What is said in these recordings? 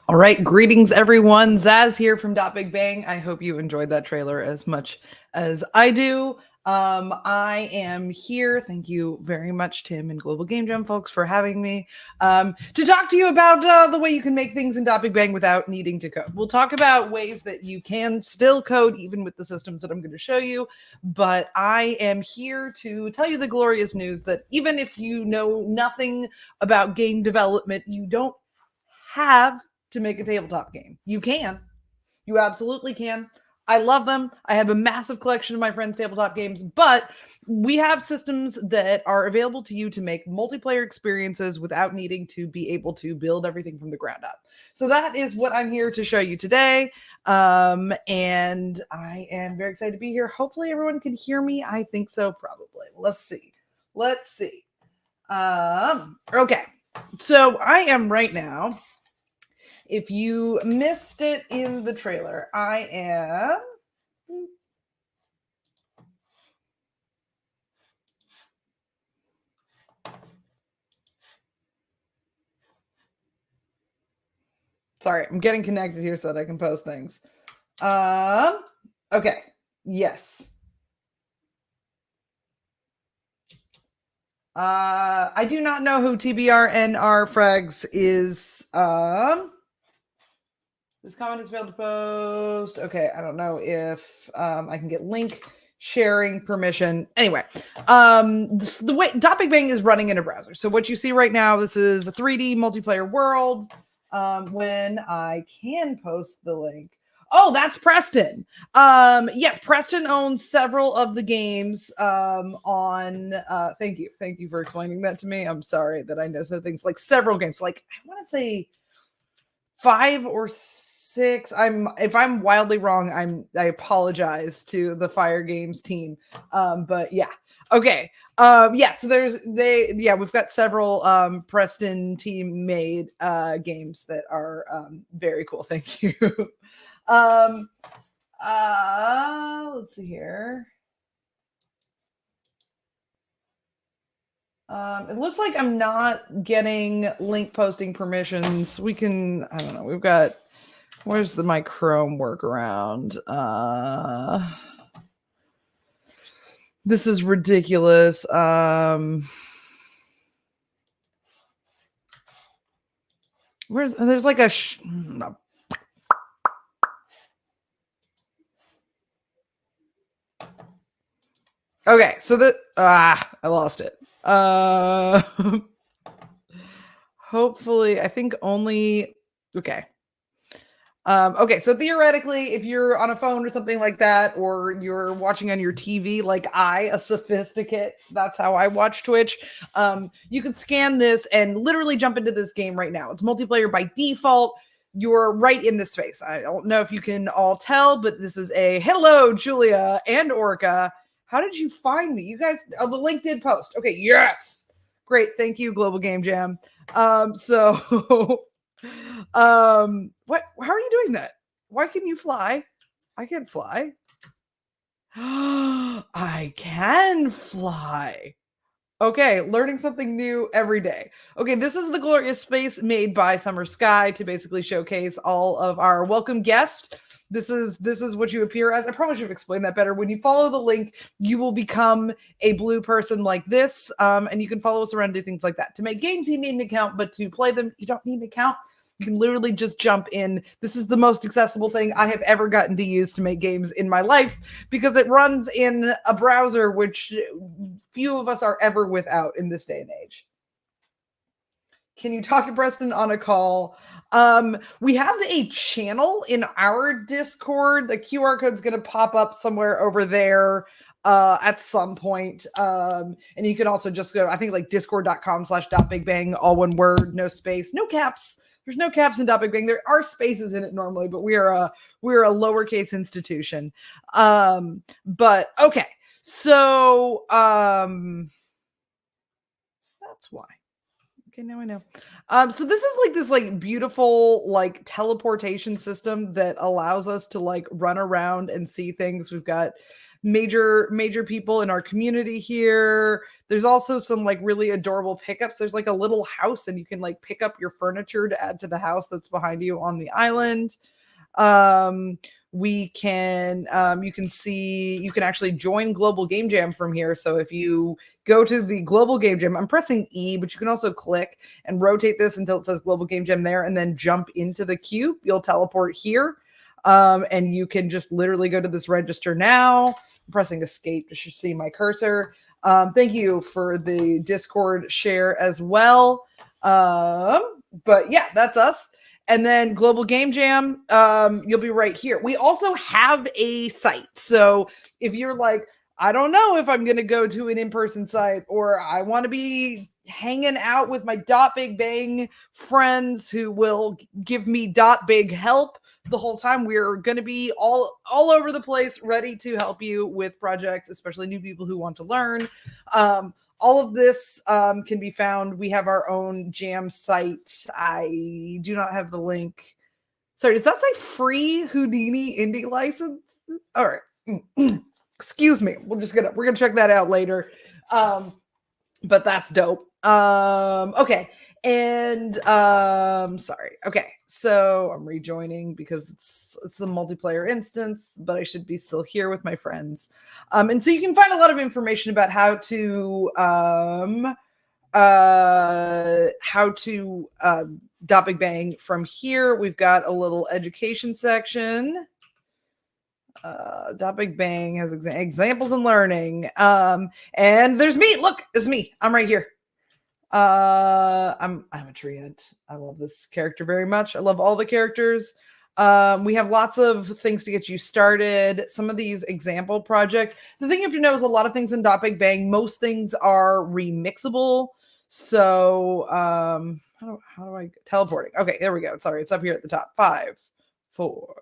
All right, greetings everyone. Zaz here from Big Bang. I hope you enjoyed that trailer as much as I do. I am here. Thank you very much, Tim and Global Game Jam folks, for having me to talk to you about the way you can make things in Big Bang without needing to code. We'll talk about ways that you can still code even with the systems that I'm going to show you. But I am here to tell you the glorious news that even if you know nothing about game development, you don't have to make a tabletop game. You can. You absolutely can. I love them. I have a massive collection of my friends' tabletop games, but we have systems that are available to you to make multiplayer experiences without needing to be able to build everything from the ground up. So that is what I'm here to show you today. And I am very excited to be here. Hopefully everyone can hear me. I think so, probably. Let's see. Okay. So I am right now. If you missed it in the trailer, I am sorry, I'm getting connected here so that I can post things. Okay. Yes. I do not know who TBRNR Frags is. This comment has failed to post. Okay, I don't know if I can get link sharing permission. Anyway, the way Big Bang is running in a browser. So what you see right now, this is a 3D multiplayer world. When I can post the link. Oh, that's Preston. Yeah, Preston owns several of the games on thank you for explaining that to me. I'm sorry that I know some things, like several games, like I want to say 5 or 6. If I'm wildly wrong, I apologize to the Fire Games team. But yeah. Okay. Yeah, so we've got several Preston team made games that are very cool. Thank you. Let's see here. It looks like I'm not getting link posting permissions. I don't know. We've got, where's my Chrome workaround? This is ridiculous. There's like a okay, so I lost it. Hopefully, I think only, okay. Okay, so theoretically, if you're on a phone or something like that, or you're watching on your TV, like a sophisticate, that's how I watch Twitch, you could scan this and literally jump into this game right now. It's multiplayer by default. You're right in this space. I don't know if you can all tell, but this is a hello, Julia and Orca. How did you find me? You guys, the link did post. Okay, yes. Great. Thank you, Global Game Jam. What, how are you doing that? Why can you fly? I can't fly. I can fly. Okay, learning something new every day. Okay, this is the glorious space made by Summer Sky to basically showcase all of our welcome guests. This is what you appear as. I probably should have explained that better. When you follow the link, you will become a blue person like this, and you can follow us around and do things like that. To make games, you need an account, but to play them, you don't need an account. You can literally just jump in. This is the most accessible thing I have ever gotten to use to make games in my life because it runs in a browser, which few of us are ever without in this day and age. Can you talk to Preston on a call? We have a channel in our Discord. The QR code is going to pop up somewhere over there at some point. And you can also just go, I think, like discord.com/.bigbang, all one word, no space, no caps. There's no caps in Big Bang. There are spaces in it normally, but we're a lowercase institution. But okay. So that's why. Okay, now I know. So this is like this beautiful teleportation system that allows us to run around and see things. We've got major people in our community here. There's also some like really adorable pickups. There's like a little house, and you can like pick up your furniture to add to the house that's behind you on the island. Um, we can you can see, you can actually join Global Game Jam from here. So if you go to the Global Game Jam, I'm pressing E, but you can also click and rotate this until it says Global Game Jam there, and then jump into the queue. You'll teleport here. And you can just literally go to this register now. I'm pressing escape to see my cursor. Thank you for the Discord share as well. But yeah, that's us. And then Global Game Jam, you'll be right here. We also have a site. So if you're like, I don't know if I'm going to go to an in-person site, or I want to be hanging out with my Big Bang friends who will give me Big help the whole time, we're going to be all over the place, ready to help you with projects, especially new people who want to learn. All of this can be found. We have our own jam site. I do not have the link. Sorry, does that say free Houdini indie license? All right. Excuse me. We're gonna check that out later. But that's dope. Okay. And sorry. Okay. So I'm rejoining because it's a multiplayer instance, but I should be still here with my friends. And so you can find a lot of information about how to Big Bang from here. We've got a little education section. Big Bang has examples and learning. And there's me. Look, it's me. I'm right here. I'm a treant. I love this character very much. I love all the characters. We have lots of things to get you started. Some of these example projects. The thing you have to know is a lot of things in Big Bang, most things are remixable. So how do I teleporting? Okay, there we go. Sorry, it's up here at the top. 5, 4,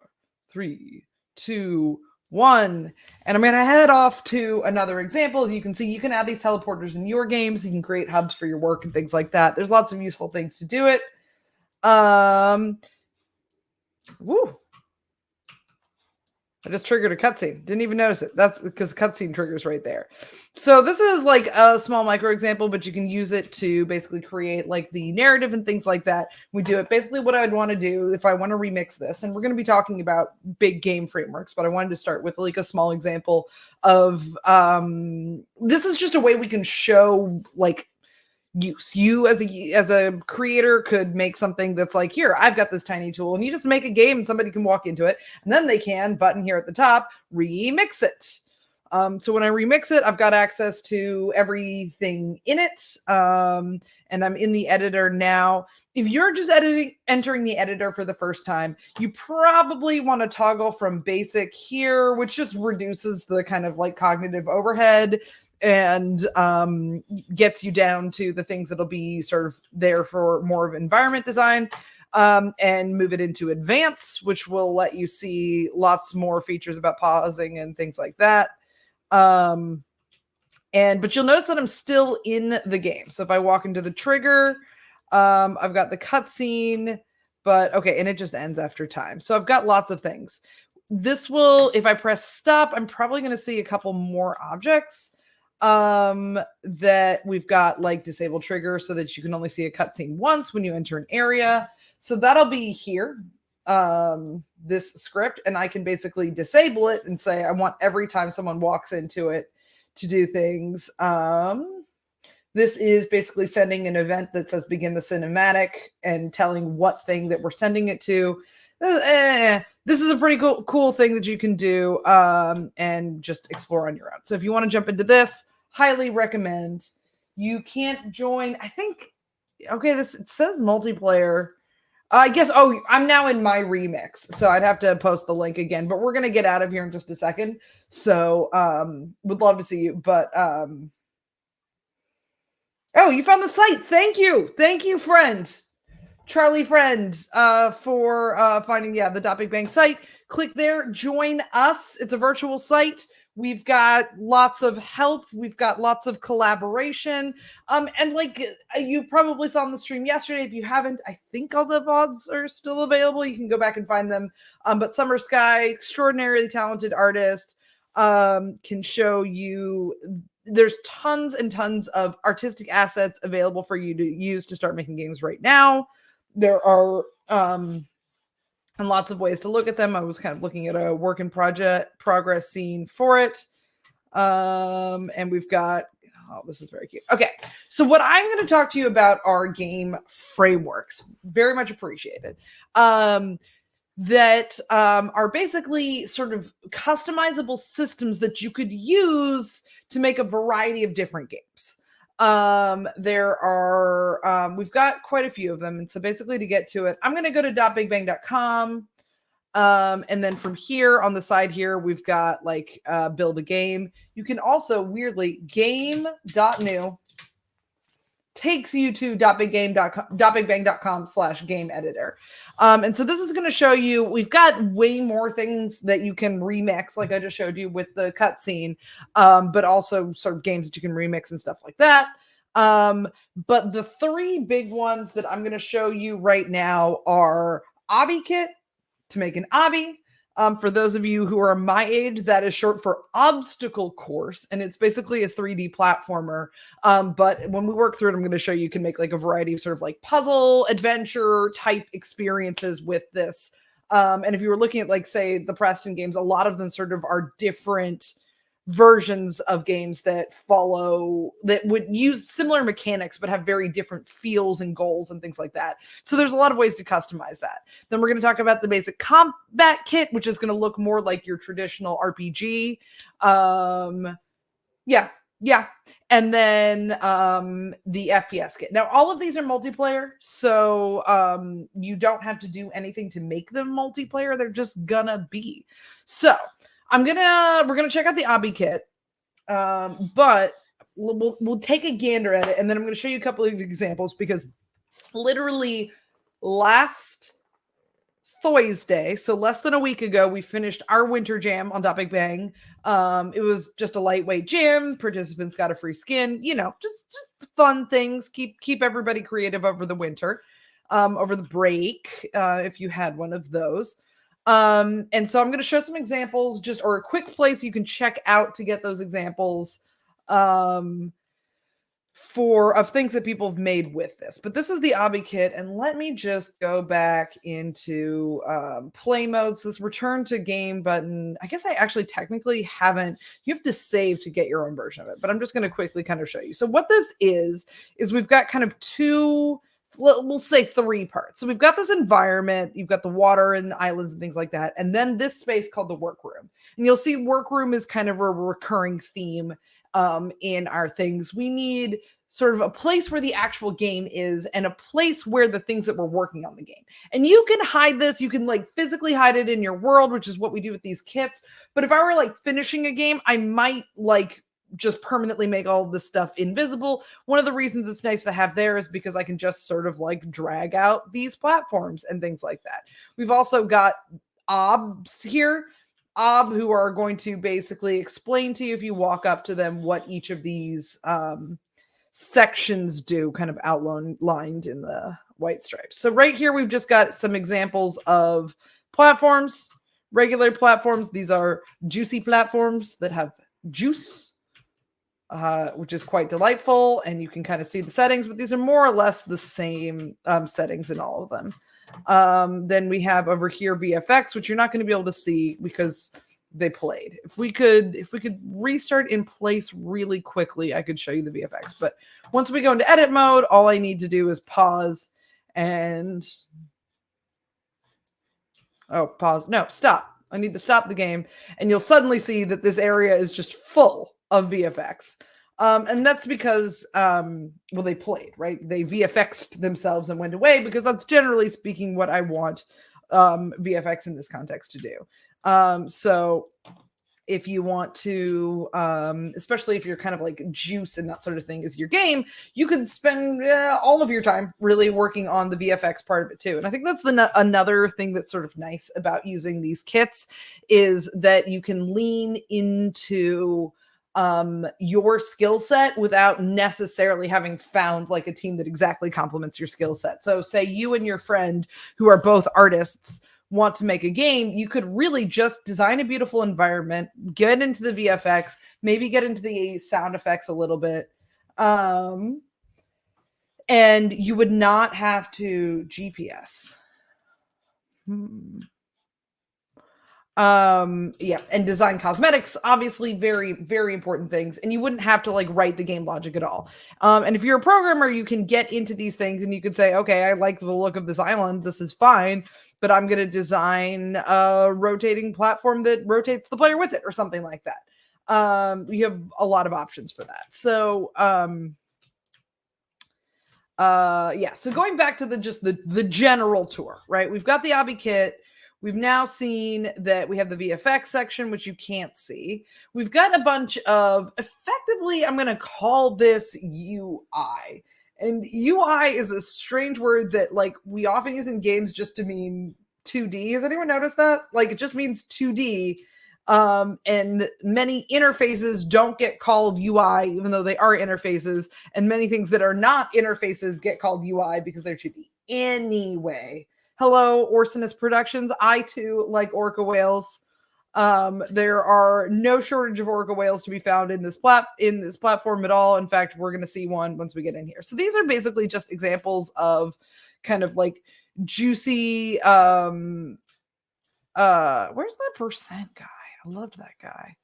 3, 2, 1. And I'm going to head off to another example. As you can see, you can add these teleporters in your games. You can create hubs for your work and things like that. There's lots of useful things to do it. Woo. I just triggered a cutscene. Didn't even notice it. That's because cutscene triggers right there. So this is like a small micro example, but you can use it to basically create like the narrative and things like that. We do it basically what I'd want to do if I want to remix this. And we're going to be talking about big game frameworks, but I wanted to start with like a small example of this is just a way we can show like use. You as a creator could make something that's like, here, I've got this tiny tool, and you just make a game and somebody can walk into it, and then they can, button here at the top, remix it. So when I remix it, I've got access to everything in it. And I'm in the editor now. If you're just entering the editor for the first time, you probably want to toggle from basic here, which just reduces the kind of like cognitive overhead and gets you down to the things that'll be sort of there for more of environment design, and move it into advanced, which will let you see lots more features about pausing and things like that. But you'll notice that I'm still in the game. So if I walk into the trigger, I've got the cutscene, but okay, and it just ends after time. So I've got lots of things. This will, if I press stop, I'm probably going to see a couple more objects that we've got, like disable trigger so that you can only see a cutscene once when you enter an area. So that'll be here, this script, and I can basically disable it and say I want every time someone walks into it to do things. This is basically sending an event that says begin the cinematic and telling what thing that we're sending it to. This is a pretty cool thing that you can do and just explore on your own. So if you want to jump into this, highly recommend. You can't join, I think, okay, it says multiplayer. I guess, I'm now in my remix, so I'd have to post the link again, but we're going to get out of here in just a second. So would love to see you, but oh, you found the site. Thank you. Thank you, friend. Charlie Friend, for finding, the Big Bang site. Click there, join us. It's a virtual site. We've got lots of help. We've got lots of collaboration. And like you probably saw on the stream yesterday, if you haven't, I think all the VODs are still available. You can go back and find them. But Summer Sky, extraordinarily talented artist. can show you there's tons and tons of artistic assets available for you to use to start making games right now. There are and lots of ways to look at them. I was kind of looking at a work in progress scene for it. And we've got, oh, this is very cute. Okay. So what I'm going to talk to you about are game frameworks. Very much appreciated. That are basically sort of customizable systems that you could use to make a variety of different games. There are, we've got quite a few of them. And so basically to get to it, I'm going to go to .bigbang.com. And then from here on the side here, we've got like build a game. You can also weirdly game.new takes you to .bigbang.com/game editor. And so this is going to show you, we've got way more things that you can remix, like I just showed you with the cutscene, but also sort of games that you can remix and stuff like that. But the three big ones that I'm going to show you right now are Obby Kit to make an obby. For those of you who are my age, that is short for obstacle course, and it's basically a 3D platformer. But when we work through it, I'm going to show you can make like a variety of sort of like puzzle adventure type experiences with this. And if you were looking at like, say, the Preston games, a lot of them sort of are different versions of games that follow, that would use similar mechanics but have very different feels and goals and things like that. So there's a lot of ways to customize that. Then we're going to talk about the basic combat kit, which is going to look more like your traditional RPG. Yeah. And then the FPS kit. Now, all of these are multiplayer, so you don't have to do anything to make them multiplayer. They're just gonna be. So we're gonna check out the Obby kit, but we'll take a gander at it, and then I'm gonna show you a couple of examples, because literally last Thursday, so less than a week ago, we finished our winter jam on Big Bang. It was just a lightweight jam. Participants got a free skin, just fun things. Keep everybody creative over the winter, over the break, if you had one of those. And so I'm going to show some examples, or a quick place you can check out to get those examples of things that people have made with this. But this is the Obby kit, and let me just go back into play mode. So this return to game button, I guess I actually technically haven't, you have to save to get your own version of it, but I'm just going to quickly kind of show you. So what this is we've got kind of we'll say three parts. So we've got this environment, you've got the water and the islands and things like that, and then this space called the workroom. And you'll see workroom is kind of a recurring theme in our things. We need sort of a place where the actual game is, and a place where the things that we're working on the game. And you can hide this, you can like physically hide it in your world, which is what we do with these kits. But if I were like finishing a game, I might like just permanently make all of this stuff invisible. One of the reasons it's nice to have there is because I can just sort of like drag out these platforms and things like that. We've also got obs here, who are going to basically explain to you, if you walk up to them, what each of these sections do, kind of outlined in the white stripes. So right here, we've just got some examples of platforms, regular platforms. These are juicy platforms that have juice, which is quite delightful, and you can kind of see the settings, but these are more or less the same settings in all of them. Then we have over here VFX, which you're not going to be able to see because they played. If we could restart in place really quickly, I could show you the VFX. But once we go into edit mode, all I need to do is pause and stop. I need to stop the game, and you'll suddenly see that this area is just full of VFX. And that's because, they played, right? They VFX'd themselves and went away, because that's generally speaking what I want VFX in this context to do. So if you want to, especially if you're kind of like juice and that sort of thing is your game, you can spend all of your time really working on the VFX part of it too. And I think that's another thing that's sort of nice about using these kits, is that you can lean into your skill set without necessarily having found like a team that exactly complements your skill set. So say you and your friend, who are both artists, want to make a game, you could really just design a beautiful environment, get into the VFX, maybe get into the sound effects a little bit. And you would not have to GPS. Yeah, and design cosmetics, obviously very, very important things. And you wouldn't have to like write the game logic at all. And if you're a programmer, you can get into these things and you could say, okay, I like the look of this island. This is fine, but I'm going to design a rotating platform that rotates the player with it or something like that. You have a lot of options for that. So, yeah, so going back to the general tour, right? We've got the obby kit. We've now seen that we have the VFX section, which you can't see. We've got a bunch of, effectively, I'm going to call this UI. And UI is a strange word that like we often use in games just to mean 2D. Has anyone noticed that? Like it just means 2D. And many interfaces don't get called UI, even though they are interfaces. And many things that are not interfaces get called UI because they're 2D. Anyway, hello, Orsonus Productions. I too like orca whales. There are no shortage of orca whales to be found in this platform at all. In fact, we're going to see one once we get in here. So these are basically just examples of kind of like juicy. Where's that percent guy? I loved that guy.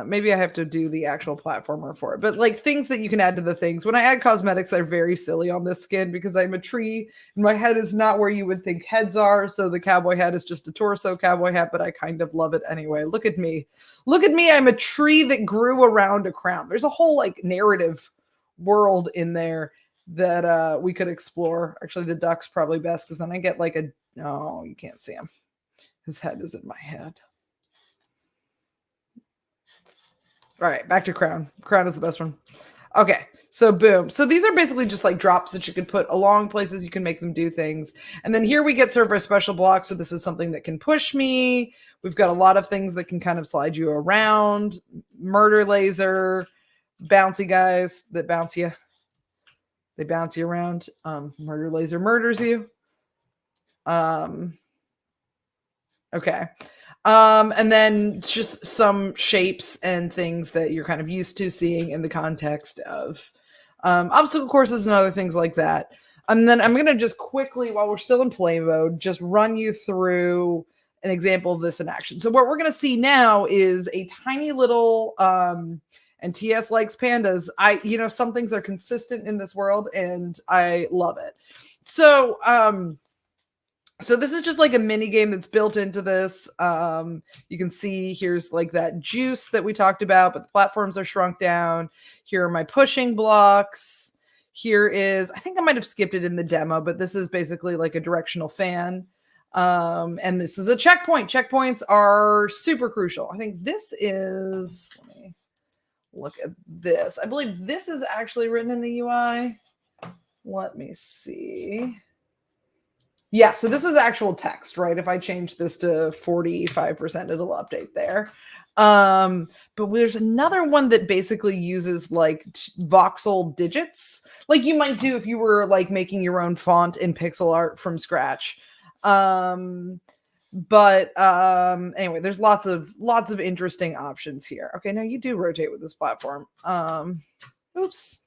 Maybe I have to do the actual platformer for it, but like things that you can add to the things. When I add cosmetics, they're very silly on this skin because I'm a tree and my head is not where you would think heads are. So the cowboy hat is just a torso cowboy hat, but I kind of love it anyway. Look at me. Look at me. I'm a tree that grew around a crown. There's a whole like narrative world in there that we could explore. Actually, the duck's probably best because then I get like no, you can't see him. His head is in my head. All right, back to crown. Crown is the best one. Okay, so boom. So these are basically just like drops that you could put along places. You can make them do things. And then here we get sort of our special block. So this is something that can push me. We've got a lot of things that can kind of slide you around. Murder laser, bouncy guys that bounce you. They bounce you around. Murder laser murders you. Okay. And then just some shapes and things that you're kind of used to seeing in the context of obstacle courses and other things like that. And then I'm going to just quickly, while we're still in play mode, just run you through an example of this in action. So what we're going to see now is a tiny little, and TS likes pandas. Some things are consistent in this world and I love it. So this is just like a mini game that's built into this. You can see here's like that juice that we talked about, but the platforms are shrunk down. Here are my pushing blocks. Here is, I think I might have skipped it in the demo, but this is basically like a directional fan. And this is a checkpoint. Checkpoints are super crucial. I think this is, let me look at this. I believe this is actually written in the UI. Let me see. Yeah, so this is actual text, right? If I change this to 45%, it'll update there. But there's another one that basically uses like voxel digits, like you might do if you were like making your own font in pixel art from scratch. Anyway, there's lots of interesting options here. Okay, now you do rotate with this platform. Oops.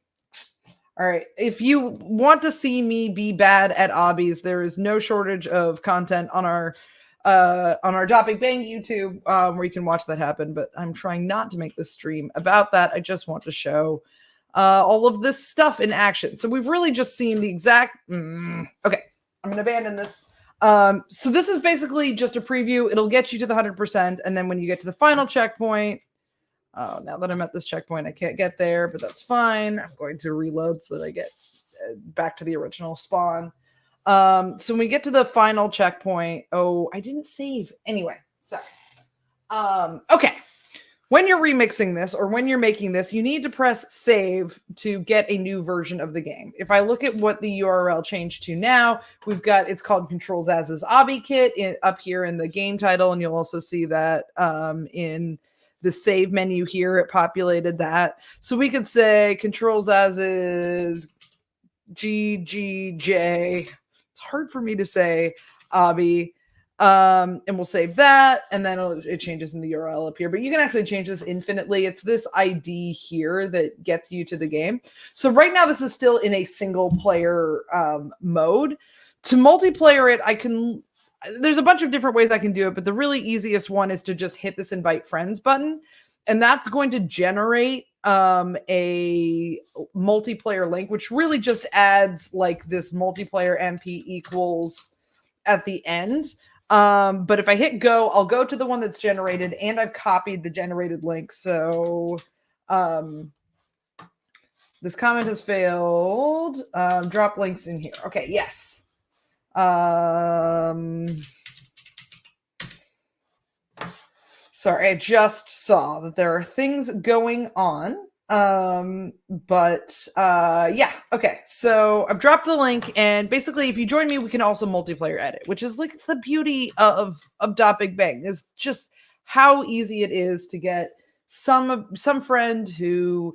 All right. If you want to see me be bad at obbies, there is no shortage of content on our Dot Big Bang YouTube where you can watch that happen. But I'm trying not to make this stream about that. I just want to show all of this stuff in action. So we've really just seen the exact. Okay, I'm going to abandon this. So this is basically just a preview. It'll get you to the 100%, and then when you get to the final checkpoint. Oh, now that I'm at this checkpoint, I can't get there, but that's fine. I'm going to reload so that I get back to the original spawn. So when we get to the final checkpoint, I didn't save. Anyway, sorry. Okay. When you're remixing this or when you're making this, you need to press save to get a new version of the game. If I look at what the URL changed to now, it's called Controls As's Obby Kit up here in the game title, and you'll also see that in the save menu here, it populated that. So we could say Controls As is GGJ. It's hard for me to say, Obby. And we'll save that, and then it changes in the URL up here. But you can actually change this infinitely. It's this ID here that gets you to the game. So right now, this is still in a single player mode. To multiplayer it, there's a bunch of different ways I can do it, but the really easiest one is to just hit this invite friends button, and that's going to generate a multiplayer link, which really just adds like this multiplayer MP equals at the end. But if I hit go, I'll go to the one that's generated, and I've copied the generated link. So this comment has failed. Drop links in here. Okay, yes. Sorry, I just saw that there are things going on. Yeah, okay. So I've dropped the link, and basically if you join me, we can also multiplayer edit, which is like the beauty of Big Bang, is just how easy it is to get some friend who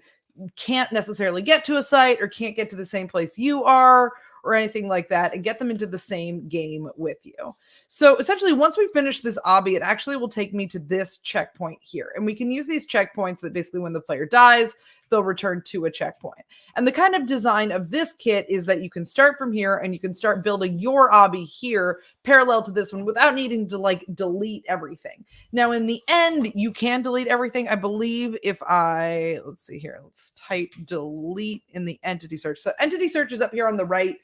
can't necessarily get to a site or can't get to the same place you are or anything like that, and get them into the same game with you. So essentially, once we finish this obby, it actually will take me to this checkpoint here. And we can use these checkpoints that basically when the player dies, they'll return to a checkpoint. And the kind of design of this kit is that you can start from here and you can start building your obby here parallel to this one without needing to like delete everything. Now, in the end, you can delete everything. I believe if let's see here, let's type delete in the entity search. So entity search is up here on the right.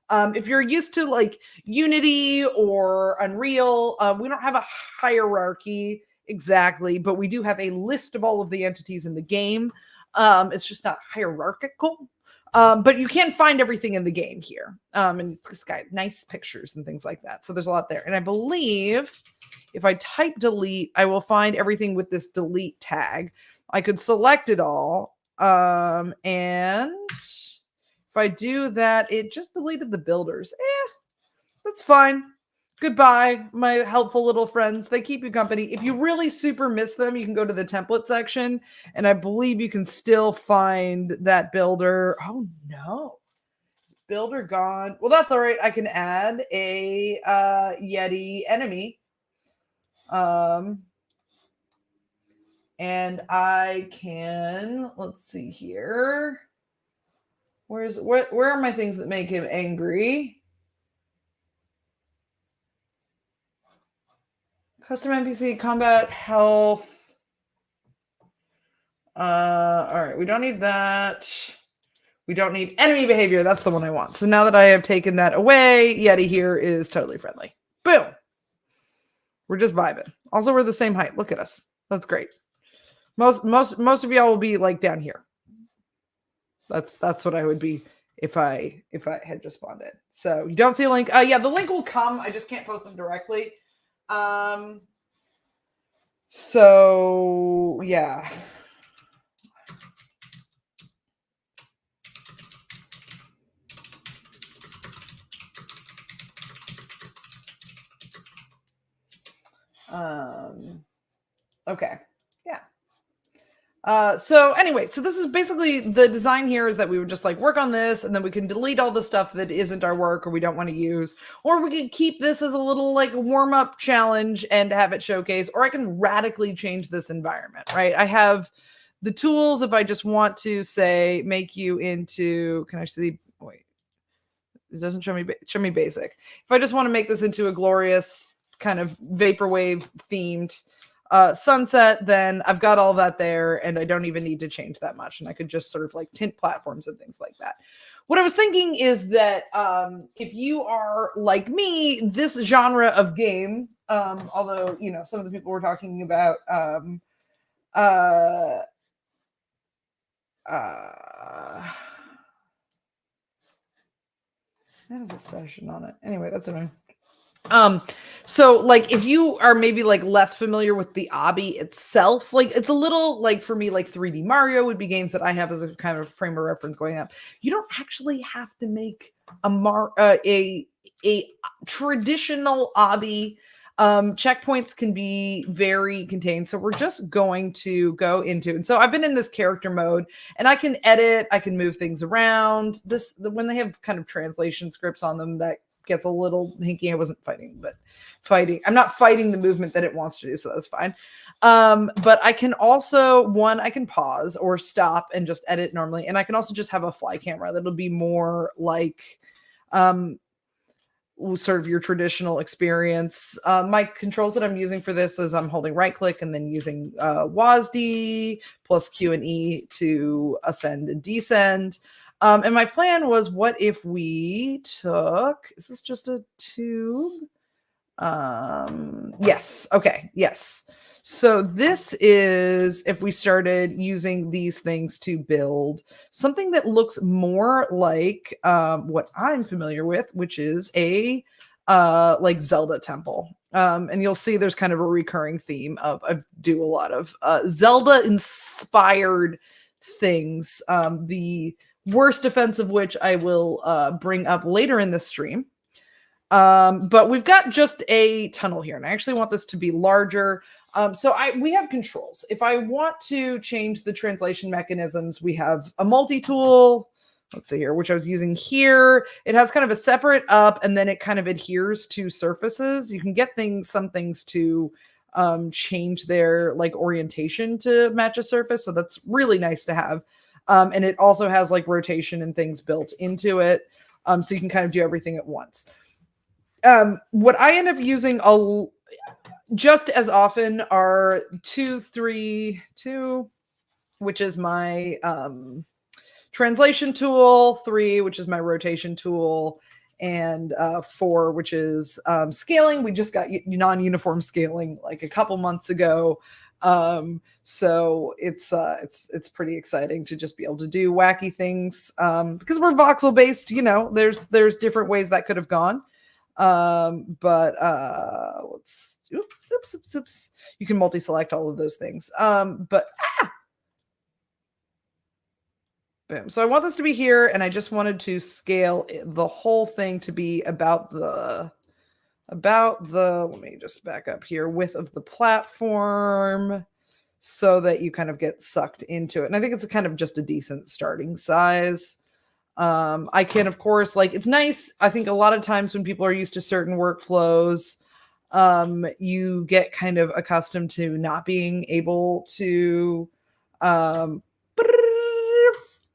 If you're used to like Unity or Unreal, we don't have a hierarchy exactly, but we do have a list of all of the entities in the game. It's just not hierarchical. But you can find everything in the game here. And it's got nice pictures and things like that. So there's a lot there. And I believe if I type delete, I will find everything with this delete tag. I could select it all. And if I do that, it just deleted the builders. That's fine. Goodbye, my helpful little friends. They keep you company. If you really super miss them, you can go to the template section, and I believe you can still find that builder. Oh, no. Is builder gone? Well, that's all right. I can add a Yeti enemy. And I can, let's see here. Where are my things that make him angry? Custom NPC, combat, health. All right, we don't need that. We don't need enemy behavior. That's the one I want. So now that I have taken that away, Yeti here is totally friendly. Boom. We're just vibing. Also, we're the same height. Look at us. That's great. Most of y'all will be like down here. That's what I would be if I had just spawned in. So you don't see a link. Yeah, the link will come. I just can't post them directly. So yeah. Okay. Yeah. So anyway, so this is basically the design here is that we would just like work on this, and then we can delete all the stuff that isn't our work or we don't want to use, or we could keep this as a little like warm-up challenge and have it showcase, or I can radically change this environment, right? I have the tools if I just want to say make you into, can I see, wait, it doesn't show me basic. If I just want to make this into a glorious kind of vaporwave themed sunset, then I've got all that there, and I don't even need to change that much, and I could just sort of like tint platforms and things like that. What I was thinking is that if you are like me, this genre of game, although you know some of the people were talking about that has a session on it. Anyway, that's annoying. So like if you are maybe like less familiar with the obby itself, like it's a little like for me, like 3D Mario would be games that I have as a kind of frame of reference going up. You don't actually have to make a traditional obby. Checkpoints can be very contained. So we're just going to go into, and so I've been in this character mode and I can edit, I can move things around. When they have kind of translation scripts on them, that gets a little hinky. I wasn't fighting, but fighting. I'm not fighting the movement that it wants to do, so that's fine. But I can also, I can pause or stop and just edit normally. And I can also just have a fly camera that'll be more like sort of your traditional experience. My controls that I'm using for this is I'm holding right click and then using WASD plus Q and E to ascend and descend. And my plan was, what if we took, is this just a tube? Yes. Okay. Yes. So this is if we started using these things to build something that looks more like what I'm familiar with, which is a like Zelda temple. And you'll see there's kind of a recurring theme of I do a lot of Zelda inspired things. The worst defense of which I will bring up later in this stream. But we've got just a tunnel here, and I actually want this to be larger. So we have controls. If I want to change the translation mechanisms, we have a multi-tool. Let's see here, which I was using here. It has kind of a separate up, and then it kind of adheres to surfaces. You can get some things to change their like orientation to match a surface. So that's really nice to have. And it also has like rotation and things built into it. So you can kind of do everything at once. What I end up using just as often are 2, 3, 2, which is my translation tool, 3, which is my rotation tool, and 4, which is scaling. We just got non-uniform scaling like a couple months ago. So it's pretty exciting to just be able to do wacky things because we're voxel based. There's different ways that could have gone. But let's oops. You can multi-select all of those things. But boom. So I want this to be here, and I just wanted to scale the whole thing to be about the let me just back up here, width of the platform, so that you kind of get sucked into it. And I think it's kind of just a decent starting size. I can, of course, it's nice. I think a lot of times when people are used to certain workflows, you get kind of accustomed to not being able to,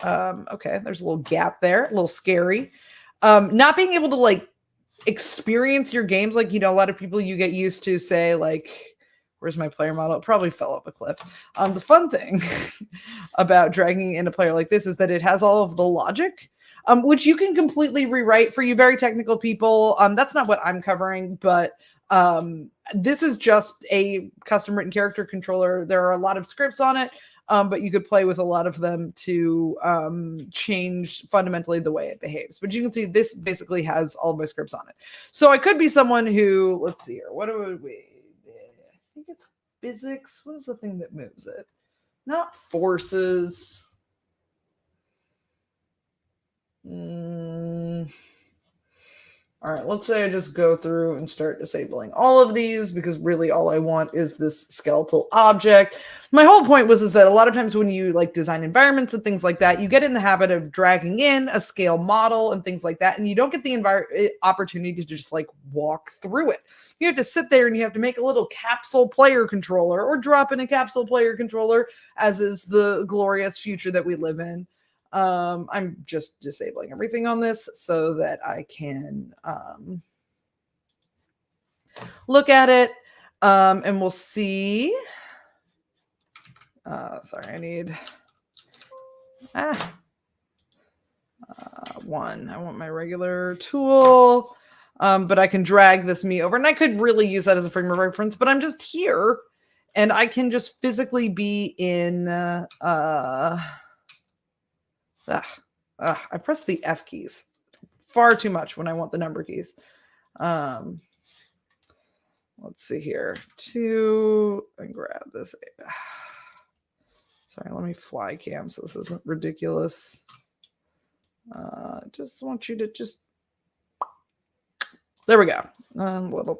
okay, there's a little gap there, a little scary. Not being able to experience your games. A lot of people, you get used to say where's my player model? It probably fell off a cliff. The fun thing about dragging in a player like this is that it has all of the logic, which you can completely rewrite for you very technical people. That's not what I'm covering, but this is just a custom written character controller. There are a lot of scripts on it, but you could play with a lot of them to change fundamentally the way it behaves. But you can see this basically has all of my scripts on it. So I could be someone who, let's see here, what do we... I think it's physics. What is the thing that moves it? Not forces. All right, let's say I just go through and start disabling all of these because really all I want is this skeletal object. My whole point was that a lot of times when you design environments and things like that, you get in the habit of dragging in a scale model and things like that, and you don't get the opportunity to just walk through it. You have to sit there and you have to make a little capsule player controller or drop in a capsule player controller, as is the glorious future that we live in. I'm just disabling everything on this so that I can look at it, and we'll see. Sorry, I need one. I want my regular tool, but I can drag this me over, and I could really use that as a frame of reference, but I'm just here, and I can just physically be in I press the F keys far too much when I want the number keys. Let's see here. And grab this. Sorry, let me fly cam so this isn't ridiculous. Just want you to just... There we go. Little.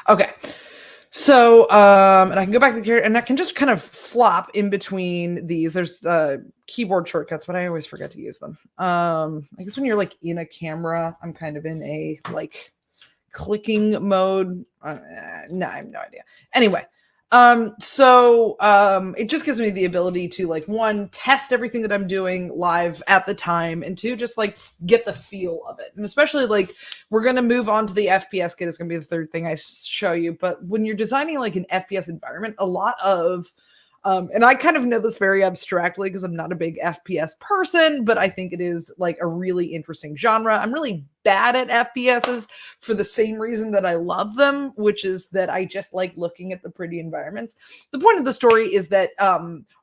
Okay. So, and I can go back to the character and I can just kind of flop in between these. There's keyboard shortcuts, but I always forget to use them. I guess when you're like in a camera, I'm kind of in a like clicking mode. No, I have no idea. Anyway, it just gives me the ability to like one, test everything that I'm doing live at the time, and two, just like get the feel of it. And especially like we're gonna move on to the FPS kit. It's gonna be the third thing I show you. But when you're designing like an FPS environment, a lot of and I kind of know this very abstractly because I'm not a big FPS person, but I think it is like a really interesting genre. I'm really bad at FPSs for the same reason that I love them, which is that I just like looking at the pretty environments. The point of the story is that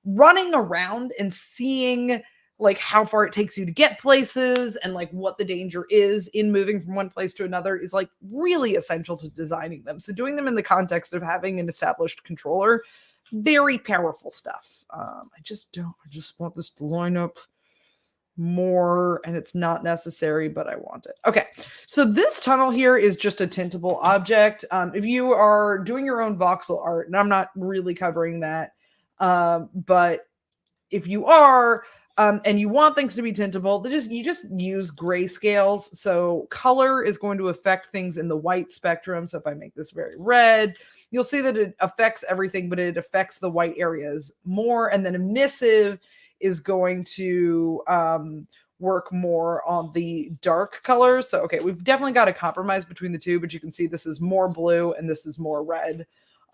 running around and seeing like how far it takes you to get places and like what the danger is in moving from one place to another is like really essential to designing them. So doing them in the context of having an established controller, very powerful stuff. I just want this to line up more, and it's not necessary, but I want it. Okay, so this tunnel here is just a tintable object. If you are doing your own voxel art, and I'm not really covering that, but if you are, and you want things to be tintable, you just use grayscales. So color is going to affect things in the white spectrum. So if I make this very red, you'll see that it affects everything, but it affects the white areas more. And then emissive is going to work more on the dark colors. So, okay, we've definitely got a compromise between the two, but you can see this is more blue and this is more red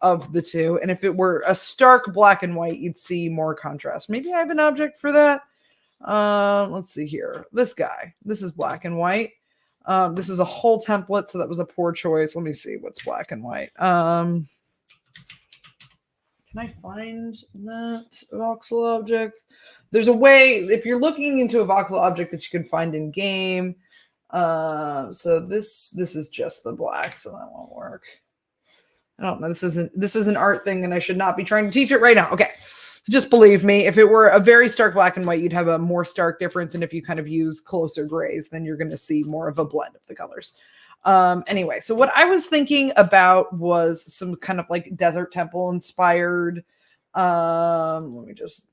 of the two. And if it were a stark black and white, you'd see more contrast. Maybe I have an object for that. Let's see here. This guy, this is black and white. This is a whole template, so that was a poor choice. Let me see what's black and white. Can I find that voxel object? There's a way, if you're looking into a voxel object that you can find in game. So this is just the black, so that won't work. I don't know. This is an art thing, and I should not be trying to teach it right now. Okay. Just believe me, if it were a very stark black and white, you'd have a more stark difference. And if you kind of use closer grays, then you're going to see more of a blend of the colors. Anyway, so what I was thinking about was some kind of like desert temple inspired. Let me just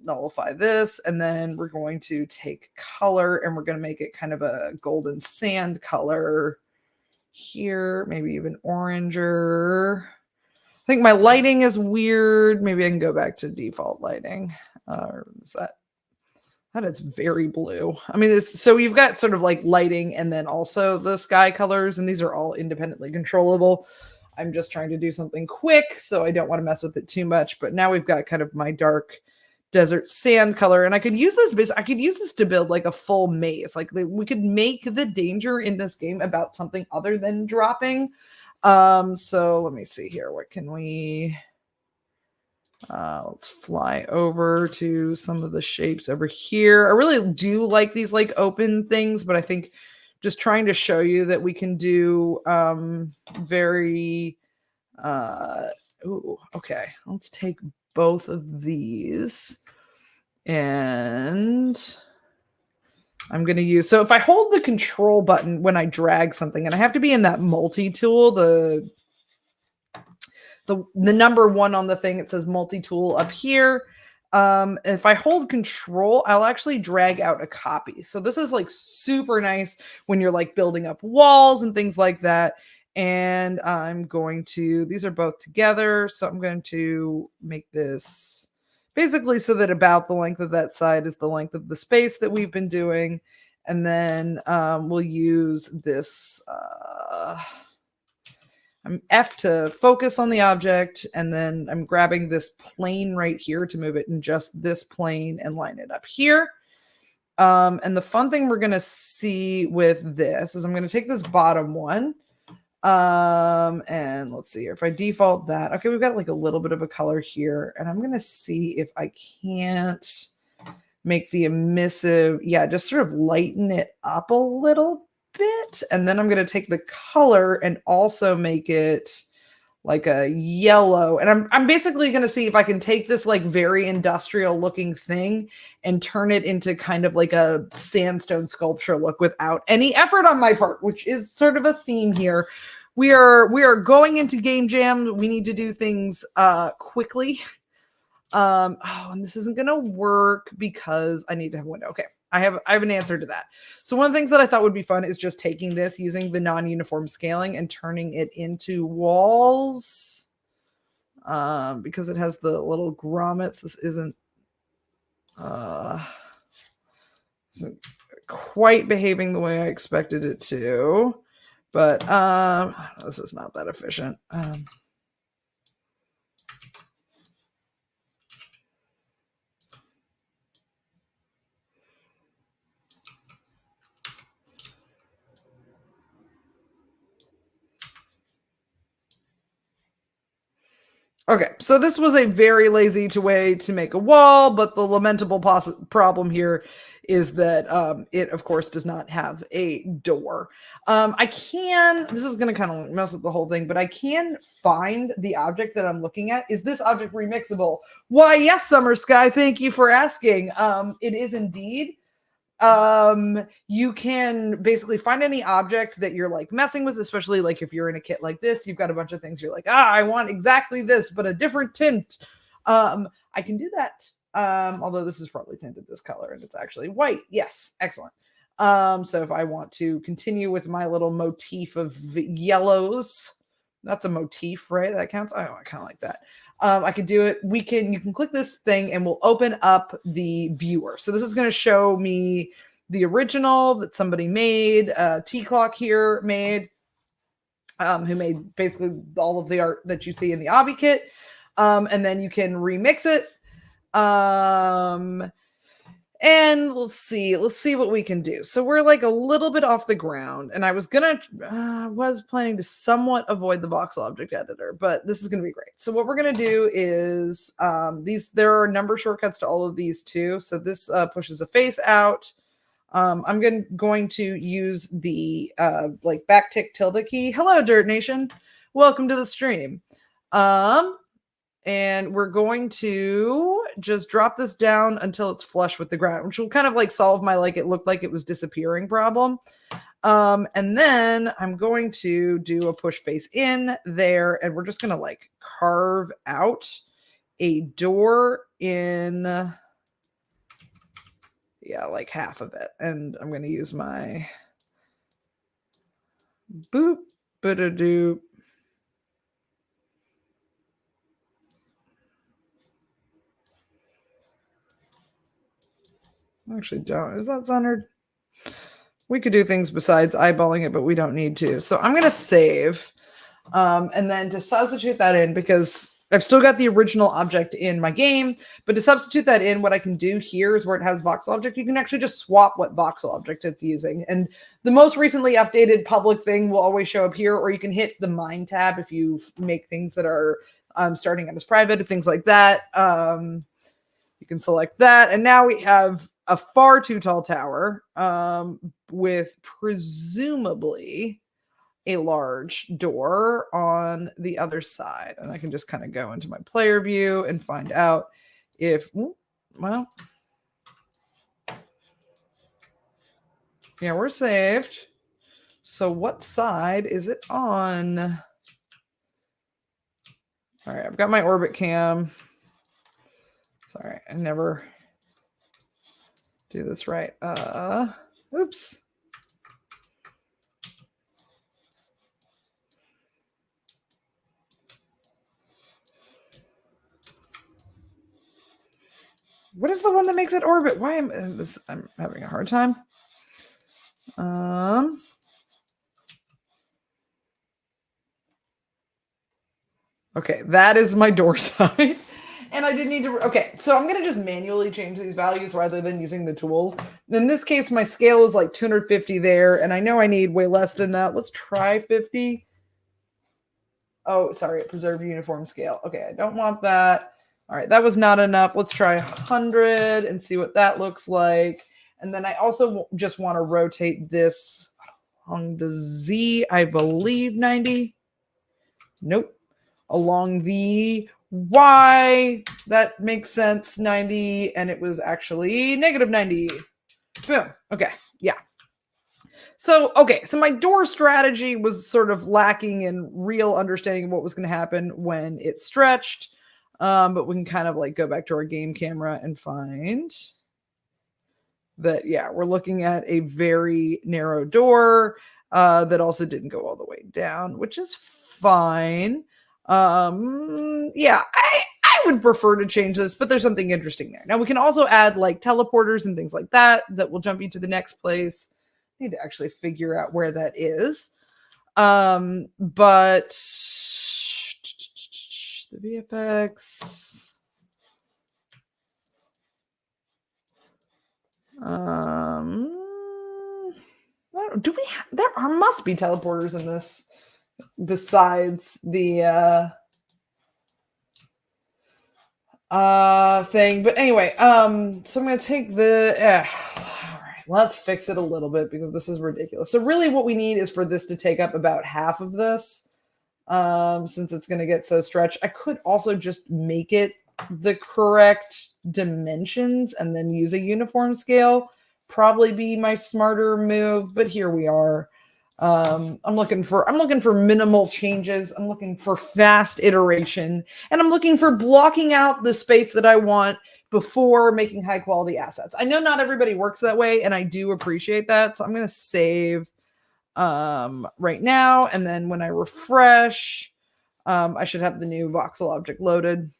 nullify this. And then we're going to take color and we're going to make it kind of a golden sand color here, maybe even oranger. I think my lighting is weird. Maybe I can go back to default lighting. Is that is very blue. I mean, so you've got sort of like lighting and then also the sky colors, and these are all independently controllable. I'm just trying to do something quick, so I don't want to mess with it too much. But now we've got kind of my dark desert sand color, and I could use this. I could use this to build like a full maze. Like we could make the danger in this game about something other than dropping. So let me see here. What can we, let's fly over to some of the shapes over here. I really do like these like open things, but I think just trying to show you that we can do, very, okay. Let's take both of these and I'm going to use, so if I hold the control button when I drag something, and I have to be in that multi-tool, the number one on the thing, it says multi-tool up here. If I hold control, I'll actually drag out a copy. So this is like super nice when you're like building up walls and things like that. And I'm going to, these are both together. So I'm going to make this basically so that about the length of that side is the length of the space that we've been doing. And then we'll use this I'm F to focus on the object, and then I'm grabbing this plane right here to move it in just this plane and line it up here. And the fun thing we're going to see with this is I'm going to take this bottom one. And let's see here. If I default that, okay, we've got like a little bit of a color here, and I'm going to see if I can't make the emissive, yeah, just sort of lighten it up a little bit. And then I'm going to take the color and also make it like a yellow. And I'm basically going to see if I can take this like very industrial looking thing and turn it into kind of like a sandstone sculpture look without any effort on my part, which is sort of a theme here. we are going into game jam. We need to do things quickly. Oh, and this isn't gonna work because I need to have a window. Okay, I have an answer to that. So one of the things that I thought would be fun is just taking this, using the non-uniform scaling and turning it into walls. Because it has the little grommets. This isn't quite behaving the way I expected it to, but this is not that efficient. Okay, so this was a very lazy way to make a wall, but the lamentable problem here is that it, of course, does not have a door. This is going to kind of mess up the whole thing, but I can find the object that I'm looking at. Is this object remixable? Why, yes, Summer Sky, thank you for asking. It is indeed. You can basically find any object that you're like messing with, especially like if you're in a kit like this, you've got a bunch of things you're like, I want exactly this, but a different tint. I can do that. Although this is probably tinted this color and it's actually white. Yes, excellent. So if I want to continue with my little motif of yellows, that's a motif, right? That counts. I kind of like that. I can do it. You can click this thing and we'll open up the viewer. So this is going to show me the original that somebody made, T-Clock here made, who made basically all of the art that you see in the obby kit. And then you can remix it. And let's see what we can do. So we're like a little bit off the ground, and I was planning to somewhat avoid the voxel object editor, but this is going to be great. So what we're going to do is there are number shortcuts to all of these too. So this pushes a face out. I'm going to use the like backtick tilde key. Hello, Dirt Nation. Welcome to the stream. And we're going to just drop this down until it's flush with the ground, which will kind of like solve my like it looked like it was disappearing problem. And then I'm going to do a push face in there, and we're just going to like carve out a door in, yeah, like half of it. And I'm going to use my boop, ba-da-doop. Actually don't. Is that centered? We could do things besides eyeballing it, but we don't need to. So I'm going to save. And then to substitute that in, because I've still got the original object in my game, but to substitute that in, what I can do here is where it has voxel object, you can actually just swap what voxel object it's using. And the most recently updated public thing will always show up here, or you can hit the mine tab if you make things that are starting out as private, things like that. You can select that. And now we have a far too tall tower with presumably a large door on the other side. And I can just kind of go into my player view and find out if, well, yeah, we're saved. So what side is it on? All right, I've got my orbit cam. Sorry, I never do this right. Oops. What is the one that makes it orbit? Why am I'm having a hard time. Okay, that is my door side. And I didn't need to, okay, so I'm going to just manually change these values rather than using the tools. In this case, my scale is like 250 there, and I know I need way less than that. Let's try 50. Oh, sorry, preserve uniform scale. Okay, I don't want that. All right, that was not enough. Let's try 100 and see what that looks like. And then I also just want to rotate this along the Z, I believe 90. Nope. Along the Y, that makes sense, 90, and it was actually negative 90. Boom. Okay, yeah. So, okay, so my door strategy was sort of lacking in real understanding of what was going to happen when it stretched. But we can kind of like go back to our game camera and find that, yeah, we're looking at a very narrow door that also didn't go all the way down, which is fine. Yeah, I would prefer to change this, but there's something interesting there. Now we can also add like teleporters and things like that that will jump you to the next place. Need to actually figure out where that is. But the VFX. Do we have, there are must be teleporters in this besides the thing. But anyway, so I'm gonna take the all right, let's fix it a little bit because this is ridiculous. So really what we need is for this to take up about half of this. Since it's gonna get so stretched. I could also just make it the correct dimensions and then use a uniform scale. Probably be my smarter move, but here we are. I'm looking for minimal changes. I'm looking for fast iteration, and I'm looking for blocking out the space that I want before making high quality assets. I know not everybody works that way, and I do appreciate that. So I'm going to save right now, and then when I refresh, I should have the new voxel object loaded.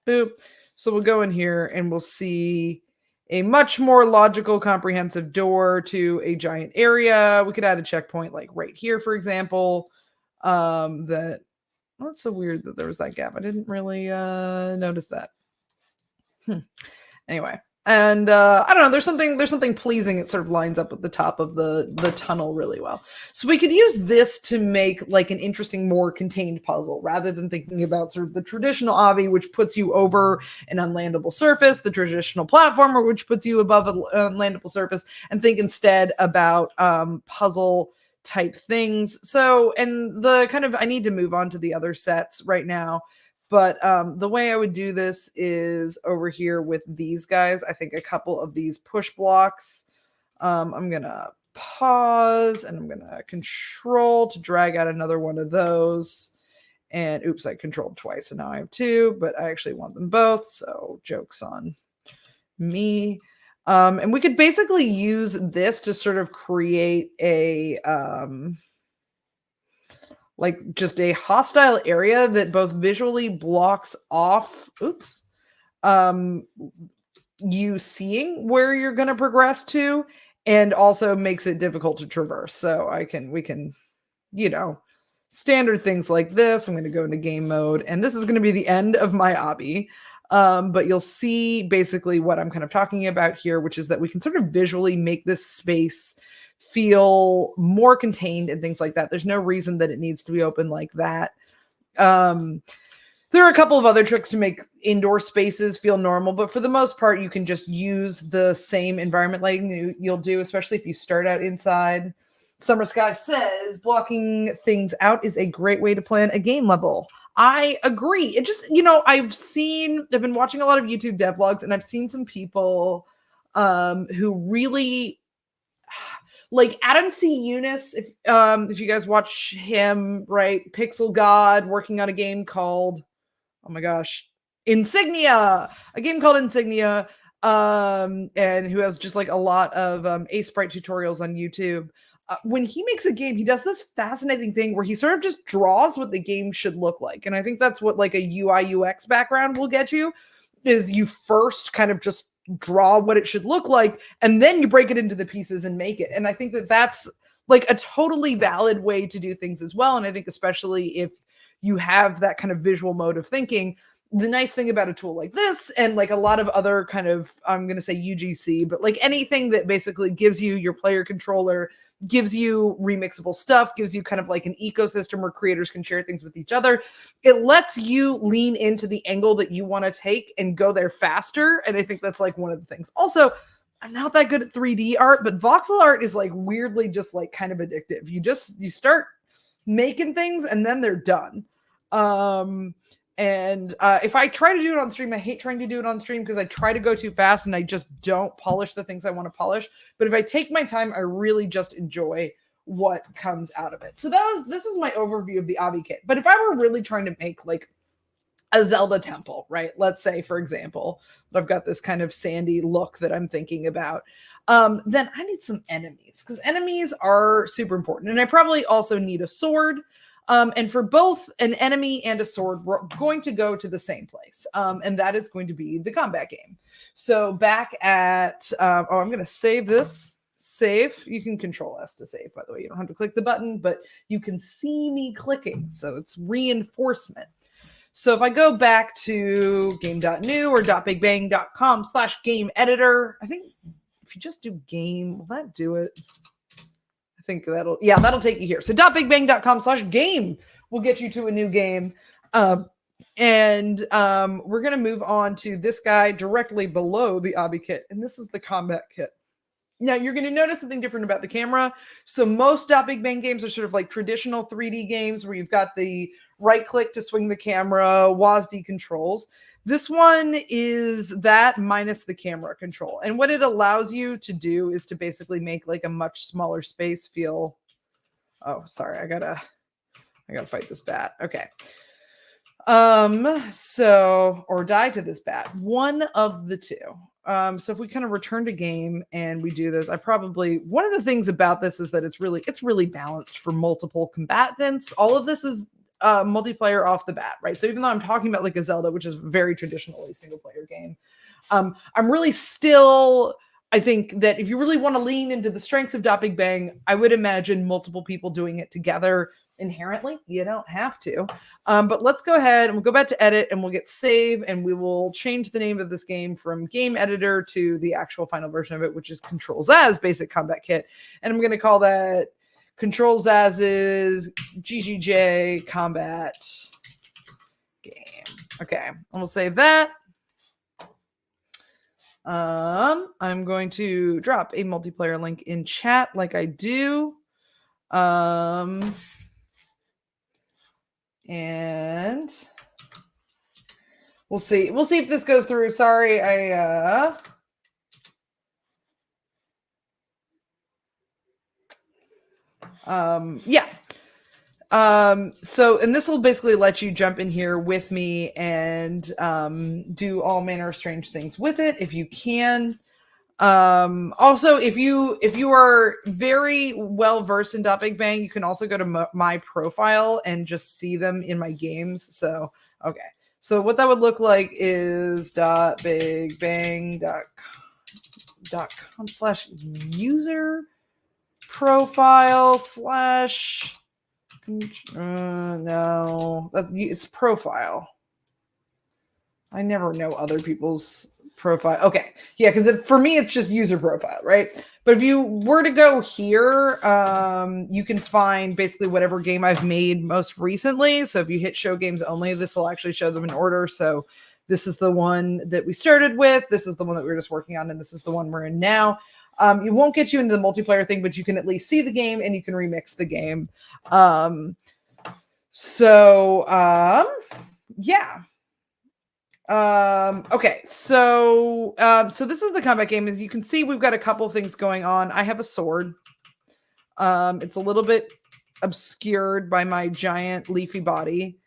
Boop. So we'll go in here and we'll see a much more logical, comprehensive door to a giant area. We could add a checkpoint like right here, for example. That's so weird that there was that gap. I didn't really notice that. Anyway, and I don't know. There's something pleasing. It sort of lines up with the top of the tunnel really well. So we could use this to make like an interesting, more contained puzzle rather than thinking about sort of the traditional obby, which puts you over an unlandable surface, the traditional platformer, which puts you above an unlandable surface, and think instead about puzzle type things. So, and the kind of, I need to move on to the other sets right now. But the way I would do this is over here with these guys. I think a couple of these push blocks. I'm going to pause and I'm going to control to drag out another one of those. And oops, I controlled twice. So now I have two, but I actually want them both. So joke's on me. And we could basically use this to sort of create a... like just a hostile area that both visually blocks off, you seeing where you're going to progress to, and also makes it difficult to traverse. So we can, standard things like this. I'm going to go into game mode, and this is going to be the end of my obby. But you'll see basically what I'm kind of talking about here, which is that we can sort of visually make this space feel more contained and things like that. There's no reason that it needs to be open like that. There are a couple of other tricks to make indoor spaces feel normal, but for the most part, you can just use the same environment lighting you'll do, especially if you start out inside. Summer Sky says blocking things out is a great way to plan a game level. I agree. It just, I've been watching a lot of YouTube devlogs, and I've seen some people who really, like Adam C. Eunice, if you guys watch him, right? Pixel God working on a game called, oh my gosh, Insignia, a game called Insignia, and who has just like a lot of Ace Sprite tutorials on YouTube. When he makes a game, he does this fascinating thing where he sort of just draws what the game should look like. And I think that's what like a UI UX background will get you, is you first kind of just draw what it should look like, and then you break it into the pieces and make it. And I think that that's like a totally valid way to do things as well. And I think especially if you have that kind of visual mode of thinking, the nice thing about a tool like this, and like a lot of other kind of, I'm going to say UGC, but like anything that basically gives you your player controller, gives you remixable stuff, gives you kind of like an ecosystem where creators can share things with each other. It lets you lean into the angle that you want to take and go there faster. And I think that's like one of the things. Also, I'm not that good at 3D art, but voxel art is like weirdly just like kind of addictive. You start making things and then they're done. And if I try to do it on stream, I hate trying to do it on stream because I try to go too fast and I just don't polish the things I want to polish. But if I take my time, I really just enjoy what comes out of it. So this is my overview of the Avi kit. But if I were really trying to make like a Zelda temple, right? Let's say, for example, I've got this kind of sandy look that I'm thinking about. Then I need some enemies because enemies are super important. And I probably also need a sword. And for both an enemy and a sword, we're going to go to the same place. And that is going to be the combat game. So back at, I'm going to save this. Save. You can control S to save, by the way. You don't have to click the button, but you can see me clicking. So it's reinforcement. So if I go back to game.new or .bigbang.com/game editor, I think if you just do game, will that do it? I think that'll take you here. So .bigbang.com/game will get you to a new game. And we're going to move on to this guy directly below the Obby kit. And this is the combat kit. Now, you're going to notice something different about the camera. So most Big Bang games are sort of like traditional 3D games where you've got the right click to swing the camera, WASD controls. This one is that minus the camera control. And what it allows you to do is to basically make like a much smaller space feel. Oh, sorry. I gotta fight this bat. Okay. Or die to this bat. One of the two. So if we kind of return to game and we do this, one of the things about this is that it's really balanced for multiple combatants. All of this is multiplayer off the bat, right? So even though I'm talking about like a Zelda, which is very traditionally single player game, I'm really still, I think that if you really want to lean into the strengths of Big Bang, I would imagine multiple people doing it together. Inherently, you don't have to, but let's go ahead and we'll go back to edit and we'll get save and we will change the name of this game from game editor to the actual final version of it, which is Control Zaz Basic Combat Kit. And I'm going to call that Control Zaz's GGJ Combat Game. Okay, and we'll save that. I'm going to drop a multiplayer link in chat like I do. And we'll see if this goes through. Sorry, so, and this will basically let you jump in here with me and do all manner of strange things with it if you can. Also, if you are very well versed in Big Bang, you can also go to my profile and just see them in my games. So, okay. So what that would look like is bigbang.com/user profile / no, it's profile. I never know other people's profile. Okay. Yeah, because for me, it's just user profile, right? But if you were to go here, you can find basically whatever game I've made most recently. So if you hit show games only, this will actually show them in order. So this is the one that we started with. This is the one that we were just working on. And this is the one we're in now. It won't get you into the multiplayer thing, but you can at least see the game and you can remix the game. Yeah. Okay, so this is the combat game. As you can see, we've got a couple things going on. I have a sword. It's a little bit obscured by my giant leafy body.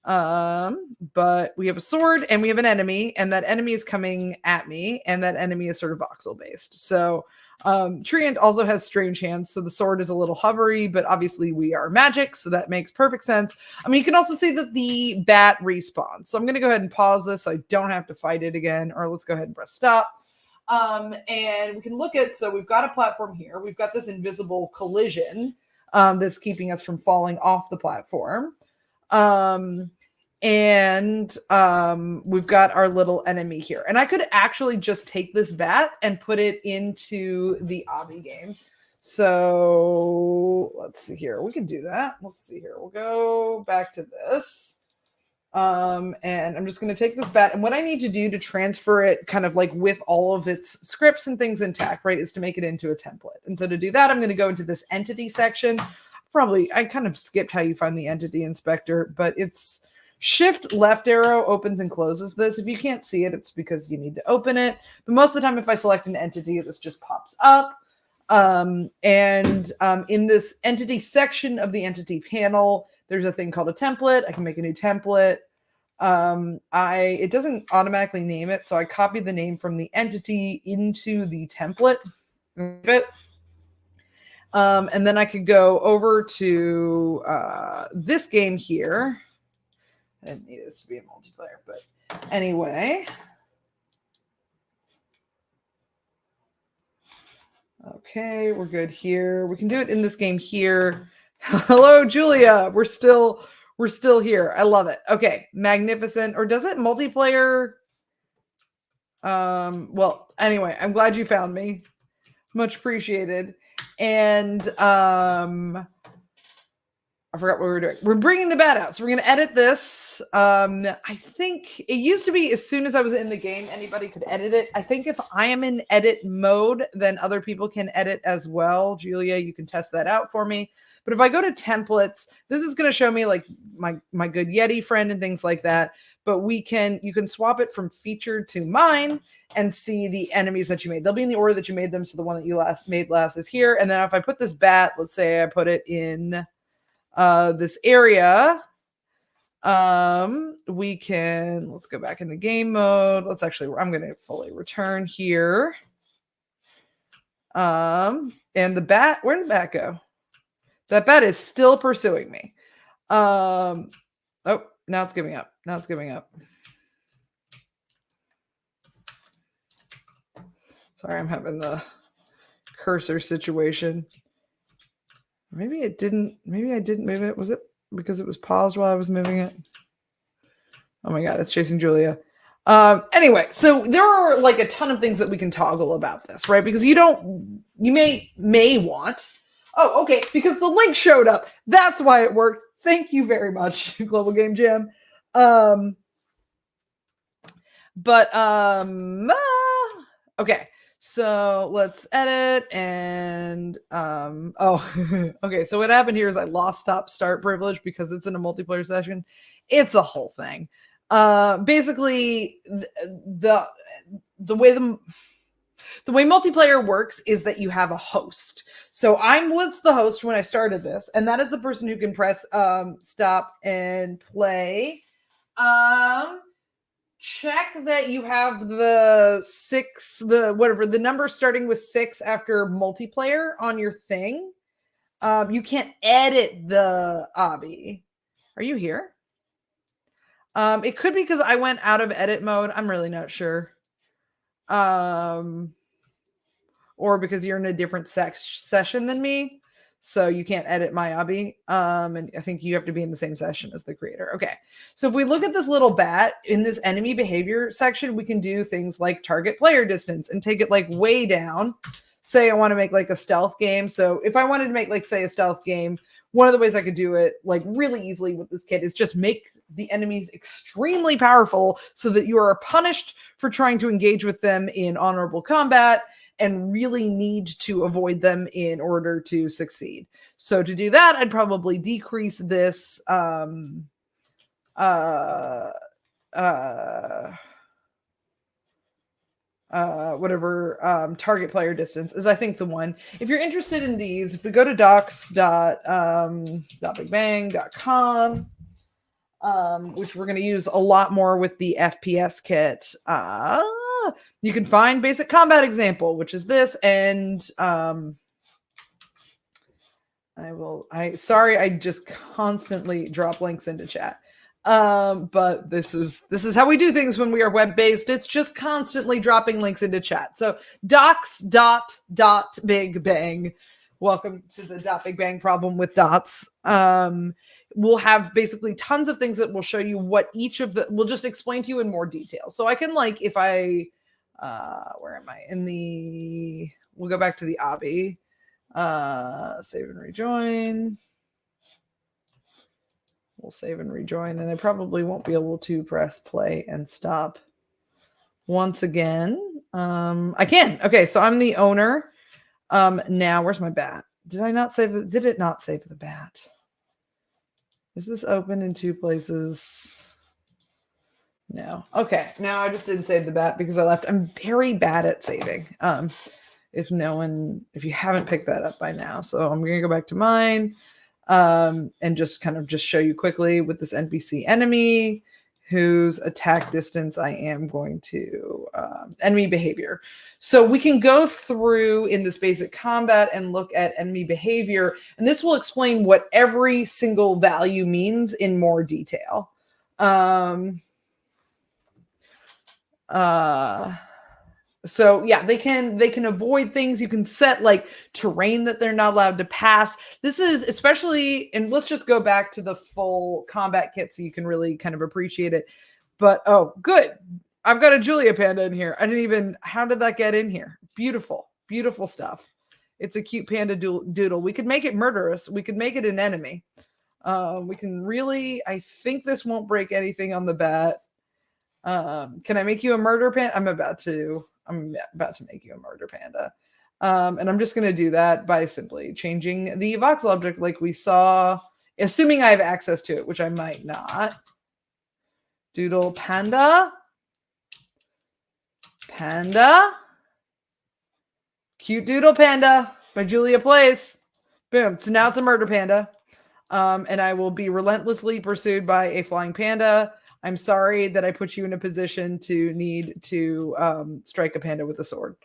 But we have a sword and we have an enemy, and that enemy is coming at me, and that enemy is sort of voxel based. So Treant also has strange hands, so the sword is a little hovery, but obviously we are magic, so that makes perfect sense. I mean, you can also see that the bat respawns. So I'm going to go ahead and pause this so I don't have to fight it again, or let's go ahead and press stop. And we can look at, so we've got a platform here. We've got this invisible collision that's keeping us from falling off the platform. And we've got our little enemy here. And I could actually just take this bat and put it into the Obby game. So let's see here. We can do that. Let's see here. We'll go back to this. And I'm just going to take this bat. And what I need to do to transfer it kind of like with all of its scripts and things intact, right, is to make it into a template. And so to do that, I'm going to go into this entity section. I kind of skipped how you find the entity inspector, but it's Shift left arrow opens and closes this. If you can't see it, it's because you need to open it. But most of the time, if I select an entity, this just pops up. In this entity section of the entity panel, there's a thing called a template. I can make a new template. It doesn't automatically name it, so I copy the name from the entity into the template. And then I could go over to this game here. I didn't need this to be a multiplayer, but anyway. Okay, we're good here. We can do it in this game here. Hello, Julia. We're still here. I love it. Okay, magnificent. Or does it multiplayer? Well, anyway, I'm glad you found me. Much appreciated. And I forgot what we were doing. We're bringing the bat out. So we're going to edit this. I think it used to be as soon as I was in the game, anybody could edit it. I think if I am in edit mode, then other people can edit as well. Julia, you can test that out for me. But if I go to templates, this is going to show me like my good Yeti friend and things like that. But you can swap it from featured to mine and see the enemies that you made. They'll be in the order that you made them. So the one that you made last is here. And then if I put this bat, let's say I put it in this area, let's go back into game mode. I'm going to fully return here. And the bat, where did the bat go? That bat is still pursuing me. Oh, now it's giving up. Sorry, I'm having the cursor situation. Maybe I didn't move it. Was it because it was paused while I was moving it? Oh my God, it's chasing Julia. Anyway, so there are like a ton of things that we can toggle about this, right? Because you may want. Oh, okay, because the link showed up. That's why it worked. Thank you very much, Global Game Jam. Okay. So let's edit and okay. So what happened here is I lost stop-start privilege because it's in a multiplayer session. It's a whole thing. Basically, the way multiplayer works is that you have a host. So I was the host when I started this, and that is the person who can press stop and play. Check that you have the number starting with 6 after multiplayer on your thing. You can't edit the obby. Are you here? It could be because I went out of edit mode. I'm really not sure. Or because you're in a different session than me. So you can't edit my obby. And I think you have to be in the same session as the creator. Okay. So if we look at this little bat in this enemy behavior section, we can do things like target player distance and take it like way down. Say I want to make like a stealth game. So if I wanted to make like, say, a stealth game, one of the ways I could do it like really easily with this kit is just make the enemies extremely powerful so that you are punished for trying to engage with them in honorable combat and really need to avoid them in order to succeed. So to do that, I'd probably decrease this target player distance is, I think, the one. If you're interested in these, if we go to docs.bigbang.com, which we're going to use a lot more with the FPS kit, you can find basic combat example, which is this, and sorry, I just constantly drop links into chat. But this is how we do things when we are web-based. It's just constantly dropping links into chat. So docs.bigbang. Welcome to the .Big Bang problem with dots. We'll have basically tons of things that will show you what each of we'll just explain to you in more detail. So I can, like, if I, where am I? We'll go back to the obby. Save and rejoin. We'll save and rejoin, and I probably won't be able to press play and stop once again. I can. Okay, so I'm the owner. Now, where's my bat? Did it not save the bat? Is this open in 2 places? No. Okay. No, I just didn't save the bat because I left. I'm very bad at saving. If you haven't picked that up by now. So I'm going to go back to mine and just show you quickly with this NPC enemy whose attack distance I am going to enemy behavior. So we can go through in this basic combat and look at enemy behavior, and this will explain what every single value means in more detail. So yeah, they can avoid things. You can set like terrain that they're not allowed to pass. This is especially, and let's just go back to the full combat kit so you can really kind of appreciate it. But oh, good. I've got a Julia panda in here. How did that get in here? Beautiful, beautiful stuff. It's a cute panda doodle. We could make it murderous. We could make it an enemy. We can really, I think this won't break anything on the bat. Can I make you a murder panda? I'm about to make you a murder panda. And I'm just going to do that by simply changing the voxel object like we saw, assuming I have access to it, which I might not. Doodle panda. Panda. Cute doodle panda by Julia Plays. Boom. So now it's a murder panda. And I will be relentlessly pursued by a flying panda. I'm sorry that I put you in a position to need to strike a panda with a sword.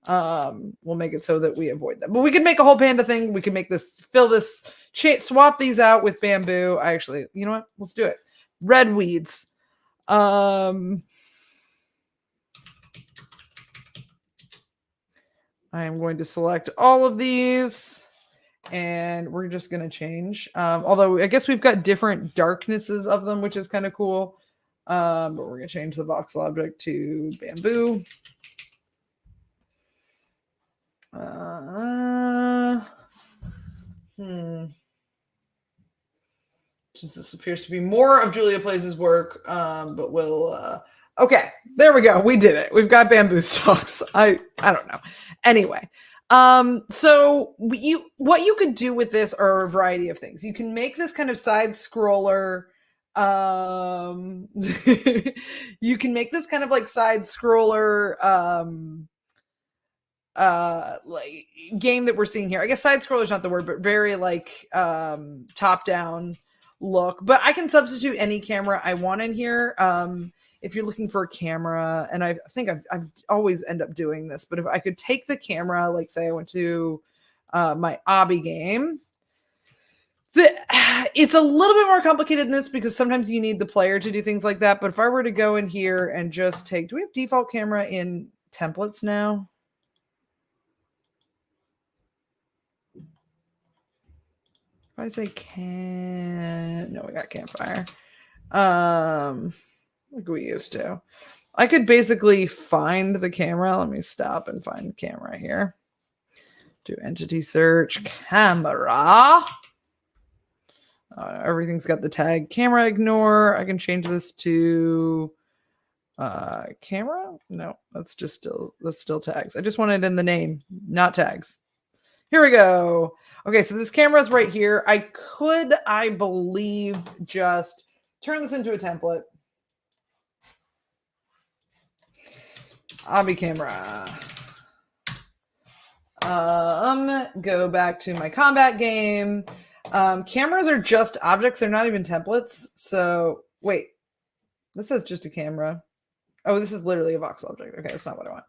We'll make it so that we avoid that. But we can make a whole panda thing. We can make this, swap these out with bamboo. You know what? Let's do it. Red weeds. I am going to select all of these. And we're just going to change. Although I guess we've got different darknesses of them, which is kind of cool. But we're going to change the voxel object to bamboo. This appears to be more of Julia Plays' work, but we'll... okay, there we go. We did it. We've got bamboo stalks. I don't know. Anyway, so what you could do with this are a variety of things. You can make this kind of side scroller. You can make this kind of like side scroller like game that we're seeing here. I guess side scroller is not the word, but very like top down look. But I can substitute any camera I want in here. If you're looking for a camera, and I think I've always end up doing this, but if I could take the camera, like say I went to my obby game, it's a little bit more complicated than this because sometimes you need the player to do things like that. But if I were to go in here and just take, do we have default camera in templates now? If I say no, we got campfire. Like we used to. I could basically find the camera. Let me stop and find the camera here. Do entity search, camera. Everything's got the tag camera ignore. I can change this to camera. No, that's still tags. I just want it in the name, not tags. Here we go. Okay, so this camera is right here. I could, I believe, just turn this into a template. Obby camera. Go back to my combat game. Cameras are just objects. They're not even templates. So wait, this is just a camera. Oh, this is literally a voxel object. Okay, that's not what I want.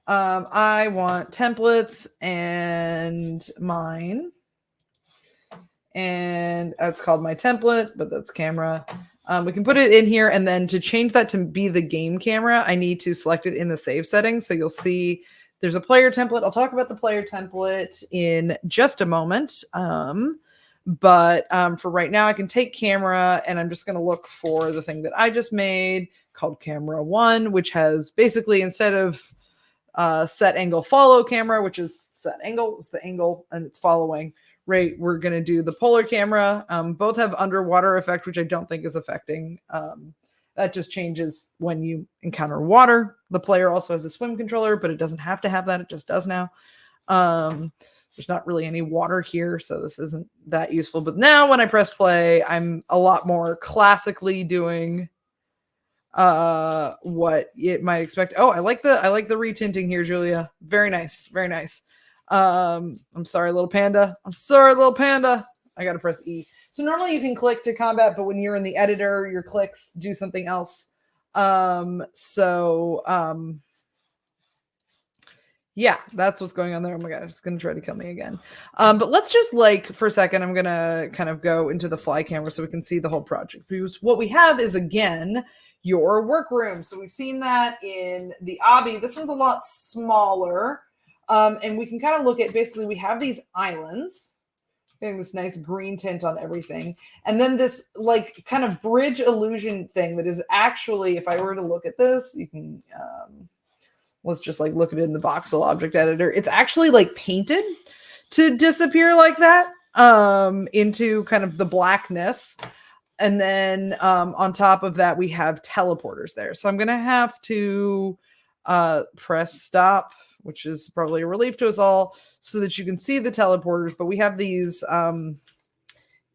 I want templates and mine. And it's called my template, but that's camera. We can put it in here, and then to change that to be the game camera, I need to select it in the save settings. So you'll see there's a player template. I'll talk about the player template in just a moment. But for right now, I can take camera, and I'm just going to look for the thing that I just made called camera 1, which has basically, instead of set angle follow camera, which is set angle, it's the angle and it's following. Right, we're going to do the polar camera. Both have underwater effect, which I don't think is affecting. That just changes when you encounter water. The player also has a swim controller, but it doesn't have to have that. It just does now. There's not really any water here, so this isn't that useful. But now when I press play, I'm a lot more classically doing what it might expect. Oh, I like the retinting here, Julia. Very nice, very nice. I'm sorry, little panda. I'm sorry, little panda. I gotta press E. So normally you can click to combat, but when you're in the editor, your clicks do something else. Yeah, that's what's going on there. Oh my god, it's gonna try to kill me again. But let's just like for a second, I'm gonna kind of go into the fly camera so we can see the whole project. Because what we have is again your workroom. So we've seen that in the obby. This one's a lot smaller. And we can kind of look at basically we have these islands, getting this nice green tint on everything. And then this like kind of bridge illusion thing that is actually, if I were to look at this, you can let's just like look at it in the voxel object editor. It's actually like painted to disappear like that into kind of the blackness. And then on top of that, we have teleporters there. So I'm going to have to press stop, which is probably a relief to us all, so that you can see the teleporters. But we have these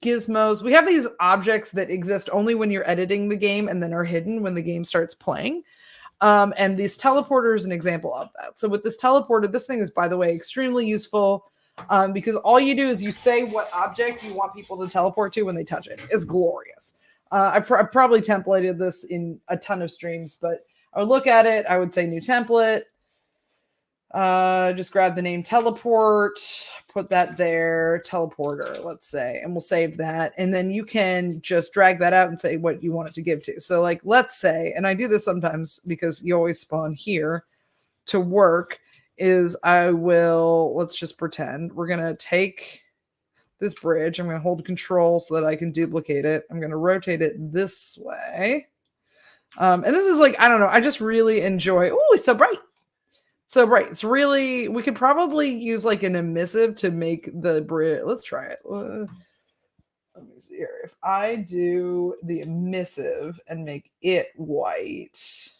gizmos. We have these objects that exist only when you're editing the game and then are hidden when the game starts playing. And this teleporter is an example of that. So with this teleporter, this thing is, by the way, extremely useful because all you do is you say what object you want people to teleport to when they touch it. It's glorious. I've probably templated this in a ton of streams, but I would look at it. I would say new template. Just grab the name teleport, put that there, teleporter, let's say, and we'll save that. And then you can just drag that out and say what you want it to give to. So like, let's say, and I do this sometimes because you always spawn here to work, is I will, let's just pretend we're going to take this bridge. I'm going to hold control so that I can duplicate it. I'm going to rotate it this way. And this is like, I don't know. I just really enjoy, oh, it's so bright. So right, it's really, we could probably use like an emissive to make the bridge. Let's try it. Let me see here. If I do the emissive and make it white, it's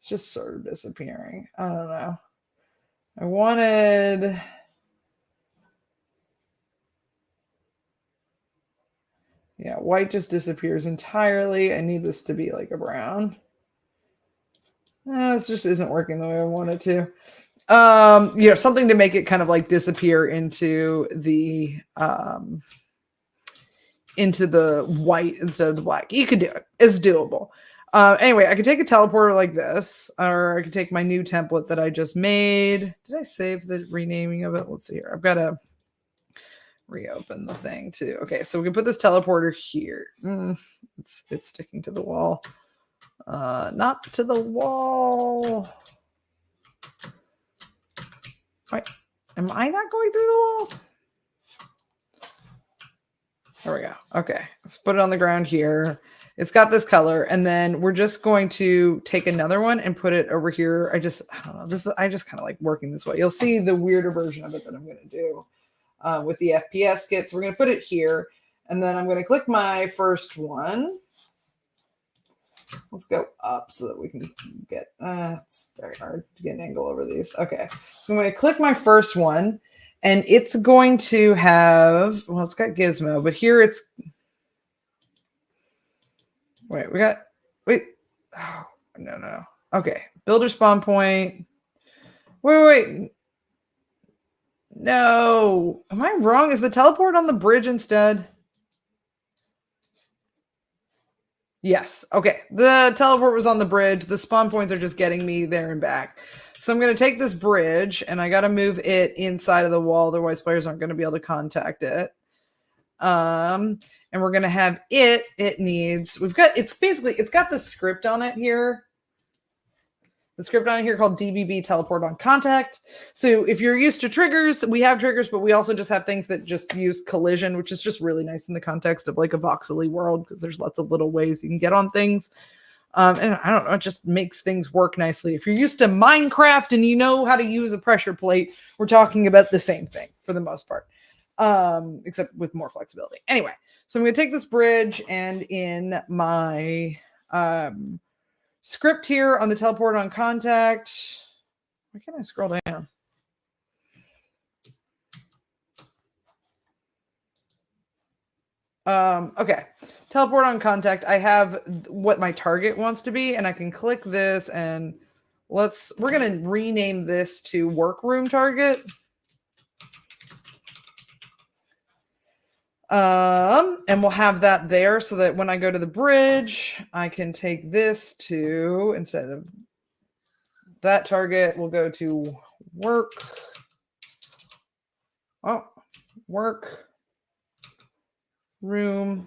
just sort of disappearing. I don't know. I wanted, yeah, white just disappears entirely. I need this to be like a brown. This just isn't working the way I want it to. Something to make it kind of like disappear into the white instead of the black. You could do it. It's doable. Anyway, I could take a teleporter like this, or I could take my new template that I just made. Did I save the renaming of it? Let's see here. I've got to reopen the thing too. Okay, so we can put this teleporter here. It's sticking to the wall. Not to the wall. Wait, am I not going through the wall? There we go. Okay, let's put it on the ground here. It's got this color, and then we're just going to take another one and put it over here. I don't know. I just kind of like working this way. You'll see the weirder version of it that I'm going to do with the FPS kit. So we're going to put it here, and then I'm going to click my first one. Let's go up so that we can get, it's very hard to get an angle over these. Okay, so I'm going to click my first one, and it's going to have, well, it's got Gizmo, but here it's, oh, no. Okay, builder spawn point. Wait. No, am I wrong? Is the teleport on the bridge instead? Yes. Okay. The teleport was on the bridge. The spawn points are just getting me there and back. So I'm going to take this bridge and I got to move it inside of the wall. Otherwise players aren't going to be able to contact it. And we're going to have it needs, it's got the script on it here. The script on here called DBB teleport on contact. So if you're used to triggers, we have triggers, but we also just have things that just use collision, which is just really nice in the context of like a voxely world because there's lots of little ways you can get on things. And I don't know, it just makes things work nicely. If you're used to Minecraft and you know how to use a pressure plate, we're talking about the same thing for the most part, except with more flexibility. Anyway, so I'm going to take this bridge and in my script here on the teleport on contact. Why can't I scroll down? Okay. teleport on contact, I have what my target wants to be, and I can click this and we're going to rename this to workroom target. And we'll have that there so that when I go to the bridge, I can take this to, instead of that target, we'll go to work. Work room.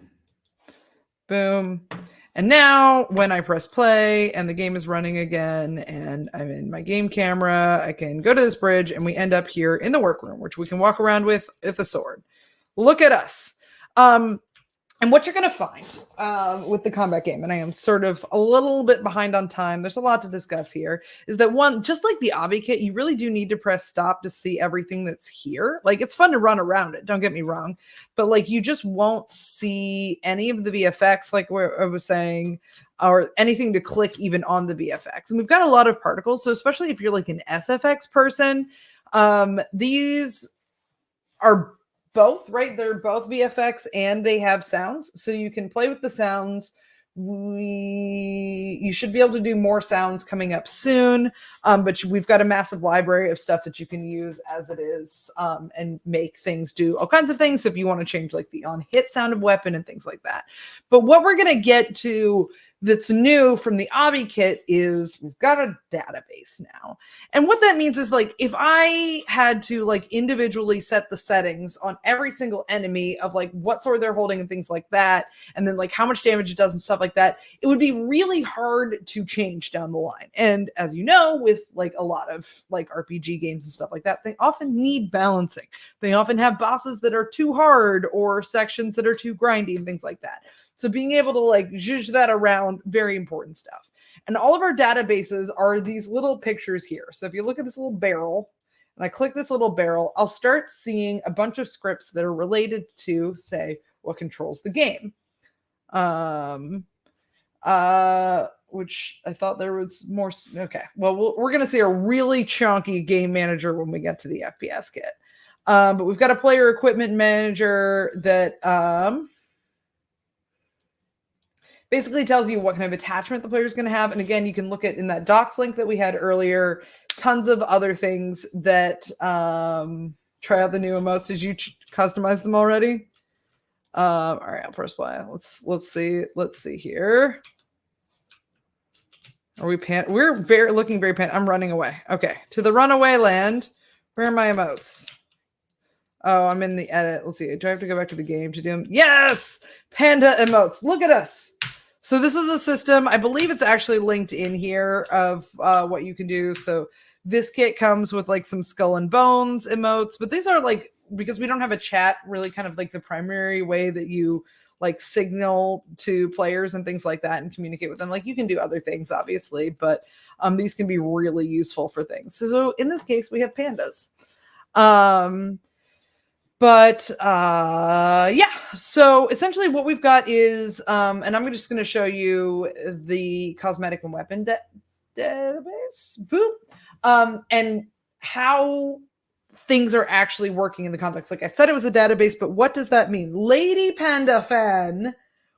Boom. And now when I press play and the game is running again and I'm in my game camera, I can go to this bridge and we end up here in the workroom, which we can walk around with a sword. Look at us. And what you're going to find with the combat game, and I am sort of a little bit behind on time, there's a lot to discuss here, is that one, just like the obby kit, you really do need to press stop to see everything that's here. Like, it's fun to run around it, don't get me wrong, but like you just won't see any of the VFX, like where I was saying, or anything to click even on the VFX. And we've got a lot of particles, so especially if you're like an SFX person, these are both, right? They're both VFX and they have sounds. So you can play with the sounds. You should be able to do more sounds coming up soon. But we've got a massive library of stuff that you can use as it is and make things do all kinds of things. So if you want to change like the on hit sound of weapon and things like that. But what we're going to get to that's new from the obby kit is we've got a database now. And what that means is like, if I had to like individually set the settings on every single enemy of like what sword they're holding and things like that, and then like how much damage it does and stuff like that, it would be really hard to change down the line. And as you know, with like a lot of like RPG games and stuff like that, they often need balancing. They often have bosses that are too hard or sections that are too grindy and things like that. So being able to like zhuzh that around, very important stuff. And all of our databases are these little pictures here. So if you look at this little barrel, and I click this little barrel, I'll start seeing a bunch of scripts that are related to, say, what controls the game. Which I thought there was more. Okay, well, we're going to see a really chunky game manager when we get to the FPS kit. But we've got a player equipment manager that basically tells you what kind of attachment the player is going to have. And again, you can look at in that docs link that we had earlier, tons of other things that try out the new emotes. Did you customize them already? All right, I'll press play. Let's see here. Are we we're looking very pan. I'm running away. Okay, to the runaway land. Where are my emotes? Oh, I'm in the edit. Let's see. Do I have to go back to the game to do them? Yes! Panda emotes. Look at us. So this is a system, I believe it's actually linked in here of what you can do. So this kit comes with like some skull and bones emotes, but these are like, because we don't have a chat, really kind of like the primary way that you like signal to players and things like that and communicate with them. Like you can do other things, obviously, but these can be really useful for things. So in this case, we have pandas. But yeah, so essentially what we've got is, and I'm just going to show you the cosmetic and weapon database, boop, and how things are actually working in the context. Like I said, it was a database, but what does that mean? Lady Panda fan,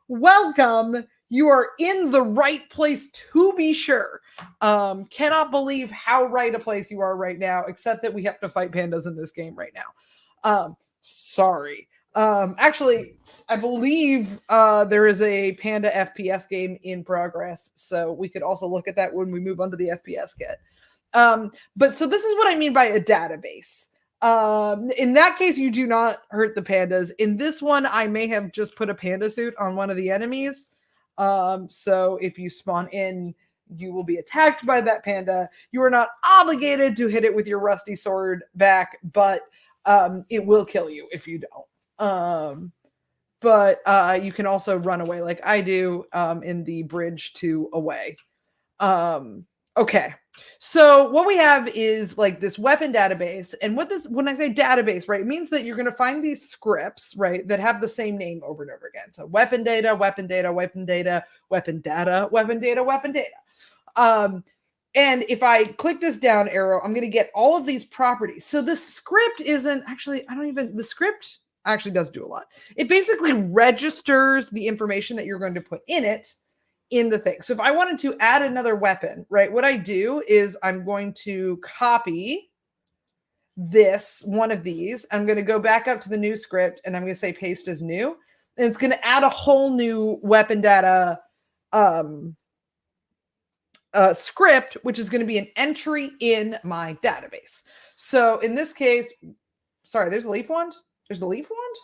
welcome. You are in the right place to be sure. Cannot believe how right a place you are right now, except that we have to fight pandas in this game right now. Sorry. Actually, I believe there is a Panda FPS game in progress, so we could also look at that when we move on to the FPS kit. But so this is what I mean by a database. In that case, you do not hurt the pandas. In this one, I may have just put a panda suit on one of the enemies. So if you spawn in, you will be attacked by that panda. You are not obligated to hit it with your rusty sword back, but it will kill you if you don't. But you can also run away like I do in the bridge to away. Okay, so what we have is like this weapon database, and when I say database, right, it means that you're going to find these scripts, right, that have the same name over and over again. So weapon data, weapon data, weapon data, weapon data, weapon data, weapon data. And if I click this down arrow, I'm going to get all of these properties. So the script isn't actually, the script actually does do a lot. It basically registers the information that you're going to put in it in the thing. So if I wanted to add another weapon, right, what I do is I'm going to copy one of these. I'm going to go back up to the new script and I'm going to say paste as new. And it's going to add a whole new weapon data script, which is going to be an entry in my database. So in this case, sorry, there's a leaf wand. There's a leaf wand.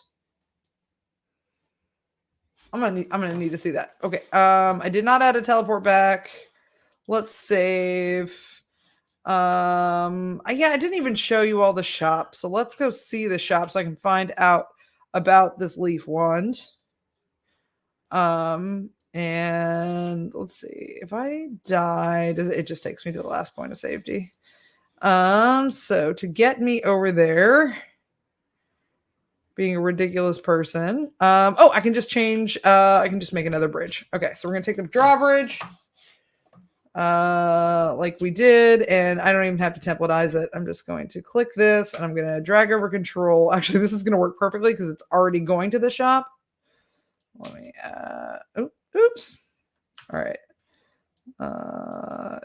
I'm gonna need to see that. Okay. I did not add a teleport back. Let's save. Yeah, I didn't even show you all the shops. So let's go see the shop so I can find out about this leaf wand. And let's see, if I died, it just takes me to the last point of safety. So to get me over there, being a ridiculous person, oh, I can just change, I can just make another bridge. Okay, so we're gonna take the drawbridge, like we did, and I don't even have to templatize it. I'm just going to click this and I'm gonna drag over control. Actually, this is gonna work perfectly because it's already going to the shop. Let me oops. All right. Oh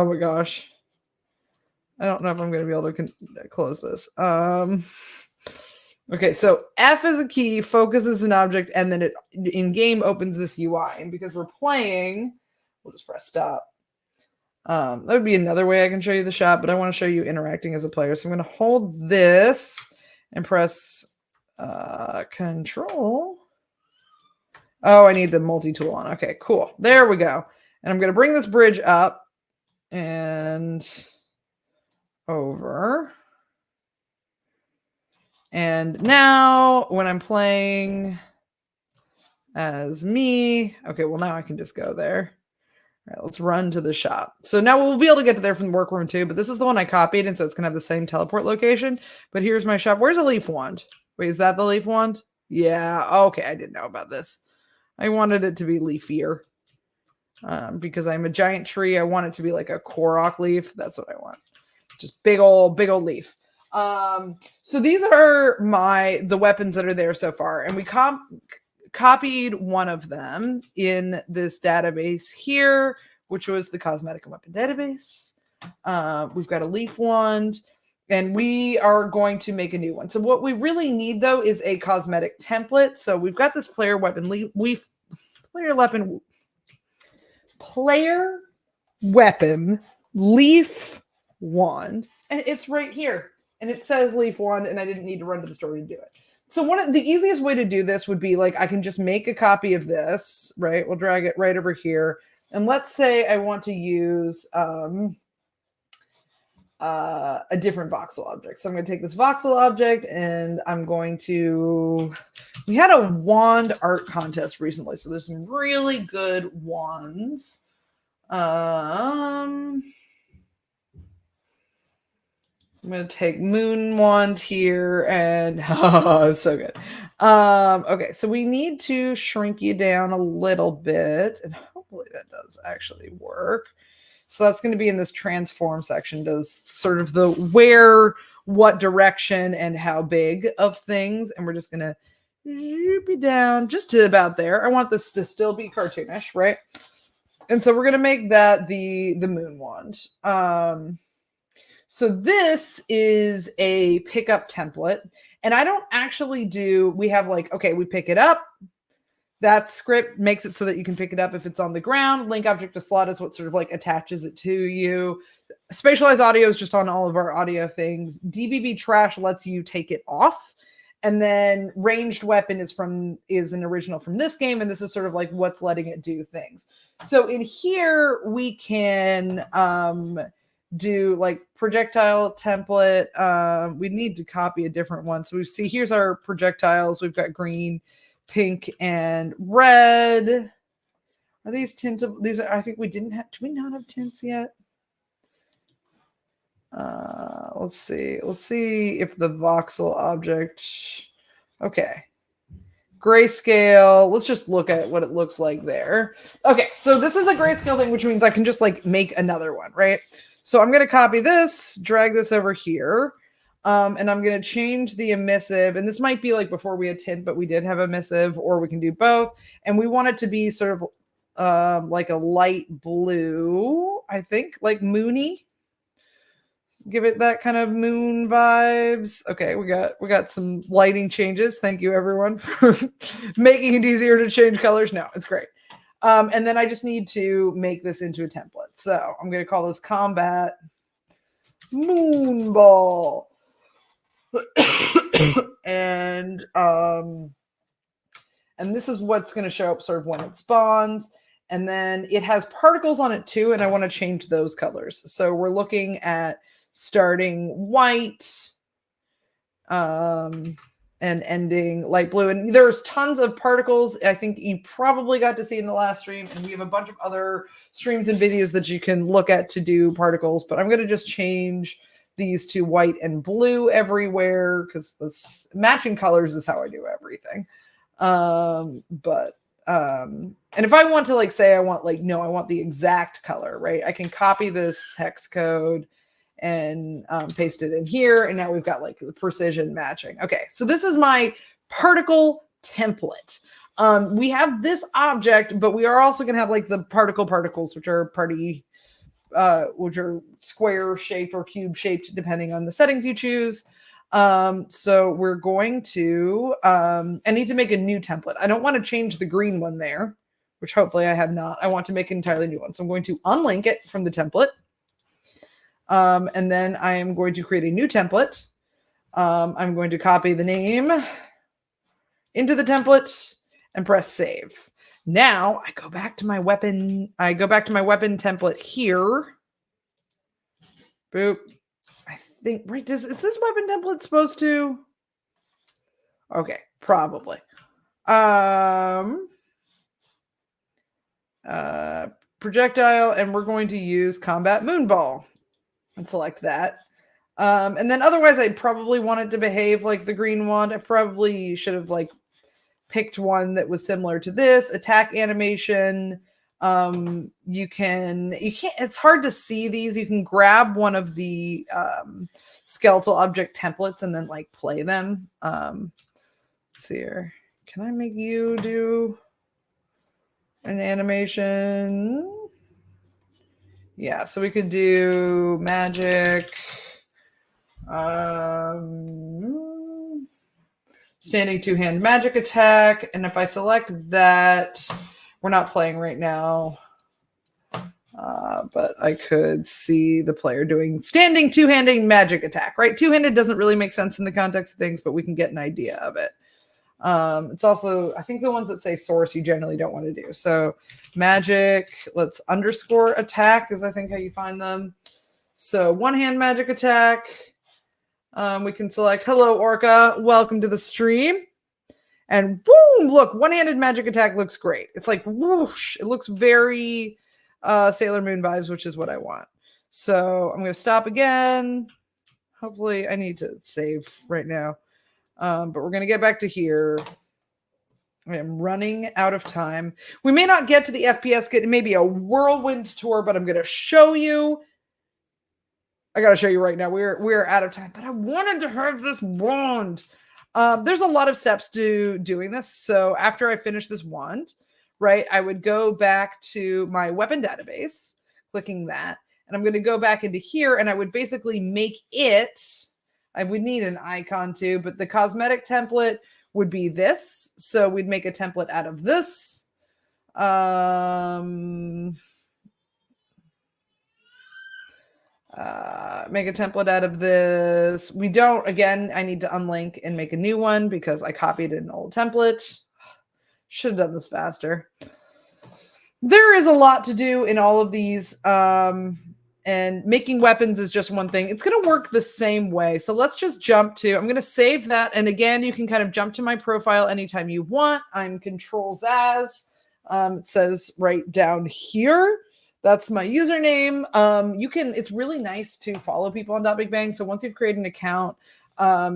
my gosh. I don't know if I'm going to be able to close this. Okay, so F is a key, focus is an object, and then it in game opens this UI. And because we're playing, we'll just press stop. That would be another way I can show you the shop, but I want to show you interacting as a player. So I'm going to hold this and press control. Oh, I need the multi-tool on. Okay, cool. There we go. And I'm going to bring this bridge up and over. And now when I'm playing as me, okay, well now I can just go there. All right, let's run to the shop. So now we'll be able to get to there from the workroom too, but this is the one I copied, and so it's going to have the same teleport location. But here's my shop. Where's a leaf wand? Wait, is that the leaf wand? Yeah, okay, I didn't know about this. I wanted it to be leafier because I'm a giant tree. I want it to be like a Korok leaf. That's what I want. Just big old leaf. So these are the weapons that are there so far. And we copied one of them in this database here, which was the cosmetic and weapon database. We've got a leaf wand. And we are going to make a new one. So what we really need, though, is a cosmetic template. So we've got this player weapon leaf wand, and it's right here. And it says leaf wand, and I didn't need to run to the store to do it. So the easiest way to do this would be like I can just make a copy of this, right? We'll drag it right over here. And let's say I want to use a different voxel object. So I'm going to take this voxel object and I'm going to, we had a wand art contest recently. So there's some really good wands. I'm going to take moon wand here and, oh, it's so good. Okay. So we need to shrink you down a little bit and hopefully that does actually work. So that's going to be in this transform section, does sort of the where, what direction, and how big of things. And we're just going to zoop it down just to about there. I want this to still be cartoonish, right? And so we're going to make that the moon wand. So this is a pickup template. And I don't actually we have like, okay, we pick it up. That script makes it so that you can pick it up if it's on the ground. Link object to slot is what sort of like attaches it to you. Spatialized audio is just on all of our audio things. DBB trash lets you take it off. And then ranged weapon is an original from this game. And this is sort of like what's letting it do things. So in here, we can do like projectile template. We need to copy a different one. So we see here's our projectiles. We've got green, pink, and red. Are these tints? I think we didn't have. Do we not have tints yet? Let's see. Let's see if the voxel object. Okay. Grayscale. Let's just look at what it looks like there. Okay. So this is a grayscale thing, which means I can just like make another one, right? So I'm going to copy this, drag this over here. And I'm going to change the emissive, and this might be like before we had tint, but we did have emissive, or we can do both. And we want it to be sort of like a light blue, I think, like moony. Give it that kind of moon vibes. Okay, we got some lighting changes. Thank you everyone for making it easier to change colors. No, it's great. And then I just need to make this into a template. So I'm going to call this Combat Moonball. and this is what's going to show up sort of when it spawns. And then it has particles on it too, and I want to change those colors. So we're looking at starting white and ending light blue. And there's tons of particles. I think you probably got to see in the last stream, and we have a bunch of other streams and videos that you can look at to do particles, but I'm going to just change these to white and blue everywhere because this matching colors is how I do everything. And if I want to like say I want like, no, I want the exact color, right? I can copy this hex code and paste it in here. And now we've got like the precision matching. Okay, so this is my particle template. We have this object, but we are also going to have like the particles, which are which are square shaped or cube shaped, depending on the settings you choose. So we're going to, I need to make a new template. I don't want to change the green one there, which hopefully I have not. I want to make an entirely new one. So I'm going to unlink it from the template. And then I am going to create a new template. I'm going to copy the name into the template and press save. Now I go back to my weapon. I go back to my weapon template here. Boop. I think, right, is this weapon template supposed to? Okay, probably. Projectile, and we're going to use Combat Moonball and select that. And then otherwise I'd probably want it to behave like the green one. I probably should have like picked one that was similar to this. Attack animation. You can't, it's hard to see these. You can grab one of the skeletal object templates and then like play them. Let's see here. Can I make you do an animation? Yeah, so we could do magic. Standing two-hand magic attack. And if I select that, we're not playing right now. But I could see the player doing standing two-handed magic attack, right? Two-handed doesn't really make sense in the context of things, but we can get an idea of it. It's also, I think the ones that say source, you generally don't want to do. So magic, let's underscore attack is I think how you find them. So one-hand magic attack. We can select, hello, Orca, welcome to the stream. And boom, look, one-handed magic attack looks great. It's like whoosh. It looks very Sailor Moon vibes, which is what I want. So I'm going to stop again. Hopefully I need to save right now. But we're going to get back to here. I am running out of time. We may not get to the FPS kit. It may be a whirlwind tour, but I'm going to show you. I got to show you right now. We're out of time, but I wanted to have this wand. There's a lot of steps to doing this. So after I finish this wand, right, I would go back to my weapon database, clicking that, and I'm going to go back into here, and I would basically make it. I would need an icon too, but the cosmetic template would be this. So we'd make a template out of this. Make a template out of this. We don't, again, I need to unlink and make a new one because I copied an old template. Should have done this faster. There is a lot to do in all of these. And making weapons is just one thing. It's going to work the same way. So let's just jump to, I'm going to save that. And again, you can kind of jump to my profile anytime you want. I'm Control-Zaz. It says right down here. That's my username. It's really nice to follow people on Big Bang. So once you've created an account,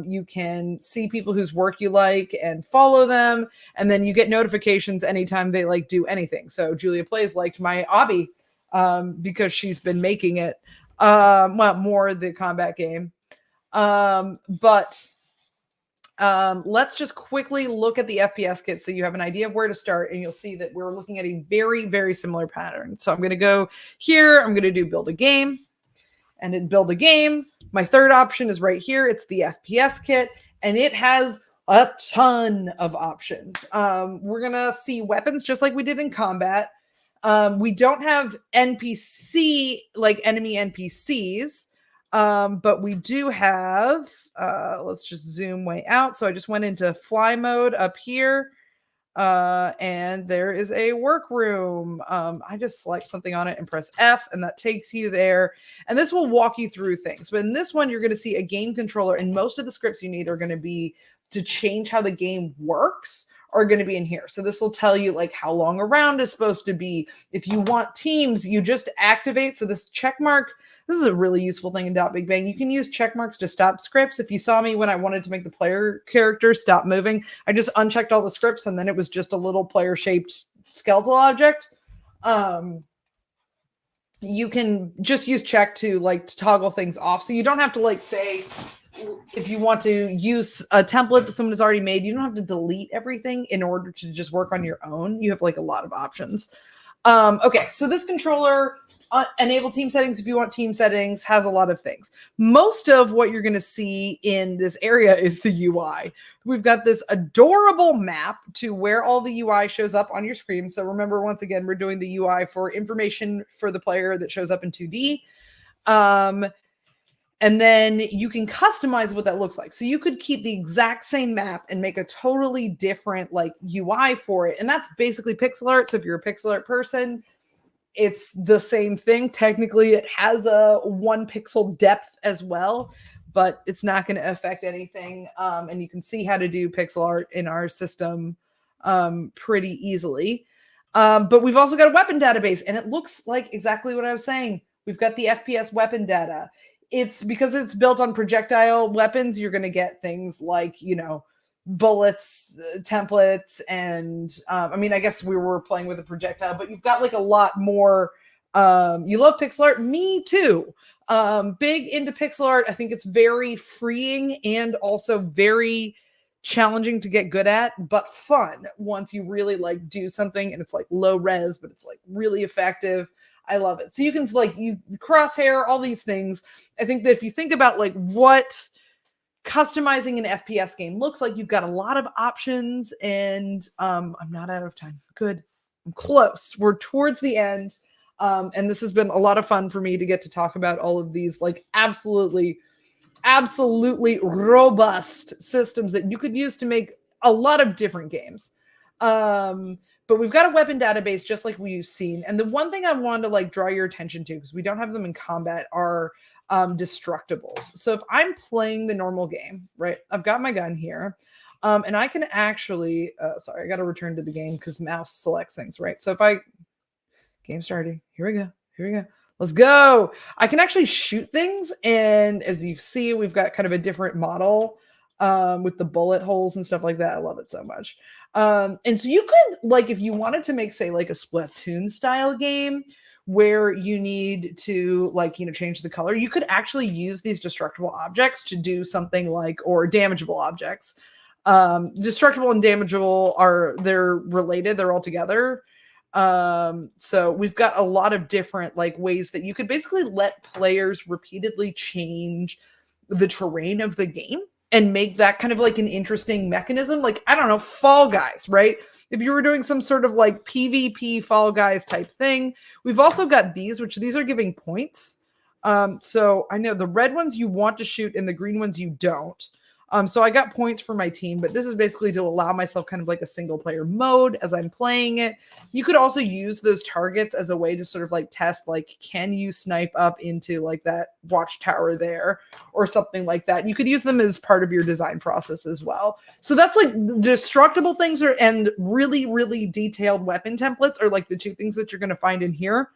you can see people whose work you like and follow them. And then you get notifications anytime they like do anything. So Julia Plays liked my obby. Because she's been making it, more the combat game. But let's just quickly look at the FPS kit so you have an idea of where to start, and you'll see that we're looking at a very, very similar pattern. So I'm going to go here. I'm going to do build a game. And in build a game, my third option is right here. It's the FPS kit, and it has a ton of options. We're going to see weapons just like we did in combat. We don't have NPC, like enemy NPCs, but we do have, let's just zoom way out. So I just went into fly mode up here. And there is a workroom. I just select something on it and press F, and that takes you there. And this will walk you through things. But in this one, you're going to see a game controller, and most of the scripts you need are going to be to change how the game works are going to be in here. So this will tell you like how long a round is supposed to be. If you want teams, you just activate. So this check mark, this is a really useful thing in Big Bang. You can use check marks to stop scripts. If you saw me when I wanted to make the player character stop moving, I just unchecked all the scripts, and then it was just a little player-shaped skeletal object. You can just use check to like to toggle things off. So you don't have to like say, if you want to use a template that someone has already made, you don't have to delete everything in order to just work on your own. You have like a lot of options. Okay, so this controller, enable team settings if you want team settings, has a lot of things. Most of what you're going to see in this area is the UI. We've got this adorable map to where all the UI shows up on your screen. So remember, once again, we're doing the UI for information for the player that shows up in 2D. And then you can customize what that looks like. So you could keep the exact same map and make a totally different like UI for it. And that's basically pixel art. So if you're a pixel art person, it's the same thing. Technically, it has a 1 pixel depth as well, but it's not going to affect anything. And you can see how to do pixel art in our system pretty easily. But we've also got a weapon database, and it looks like exactly what I was saying. We've got the FPS weapon data. It's because it's built on projectile weapons. You're going to get things like, you know, bullets, templates, and I mean, I guess we were playing with a projectile, but you've got like a lot more. You love pixel art, me too. Big into pixel art. I think it's very freeing and also very challenging to get good at, but fun once you really like do something and it's like low res, but it's like really effective. I love it. So you can like you crosshair, all these things. I think that if you think about like what customizing an FPS game looks like, you've got a lot of options, and I'm not out of time. Good. I'm close. We're towards the end. And this has been a lot of fun for me to get to talk about all of these like absolutely robust systems that you could use to make a lot of different games. But we've got a weapon database just like we've seen. And the one thing I wanted to like draw your attention to, because we don't have them in combat, are destructibles. So if I'm playing the normal game, right, I've got my gun here, and I can actually, sorry, I got to return to the game because mouse selects things, right? So if game started, here we go. Let's go. I can actually shoot things. And as you see, we've got kind of a different model with the bullet holes and stuff like that. I love it so much. And so you could, like, if you wanted to make, say, like a Splatoon style game where you need to, like, you know, change the color, you could actually use these destructible objects to do something like, or damageable objects. Destructible and damageable they're related. They're all together. So we've got a lot of different like ways that you could basically let players repeatedly change the terrain of the game and make that kind of like an interesting mechanism. Like, I don't know, Fall Guys, right? If you were doing some sort of like PvP Fall Guys type thing. We've also got these are giving points. So I know the red ones you want to shoot and the green ones you don't. So I got points for my team, but this is basically to allow myself kind of like a single player mode as I'm playing it. You could also use those targets as a way to sort of like test, like, can you snipe up into like that watchtower there or something like that. You could use them as part of your design process as well. So that's like destructible things and really, really detailed weapon templates are like the two things that you're going to find in here.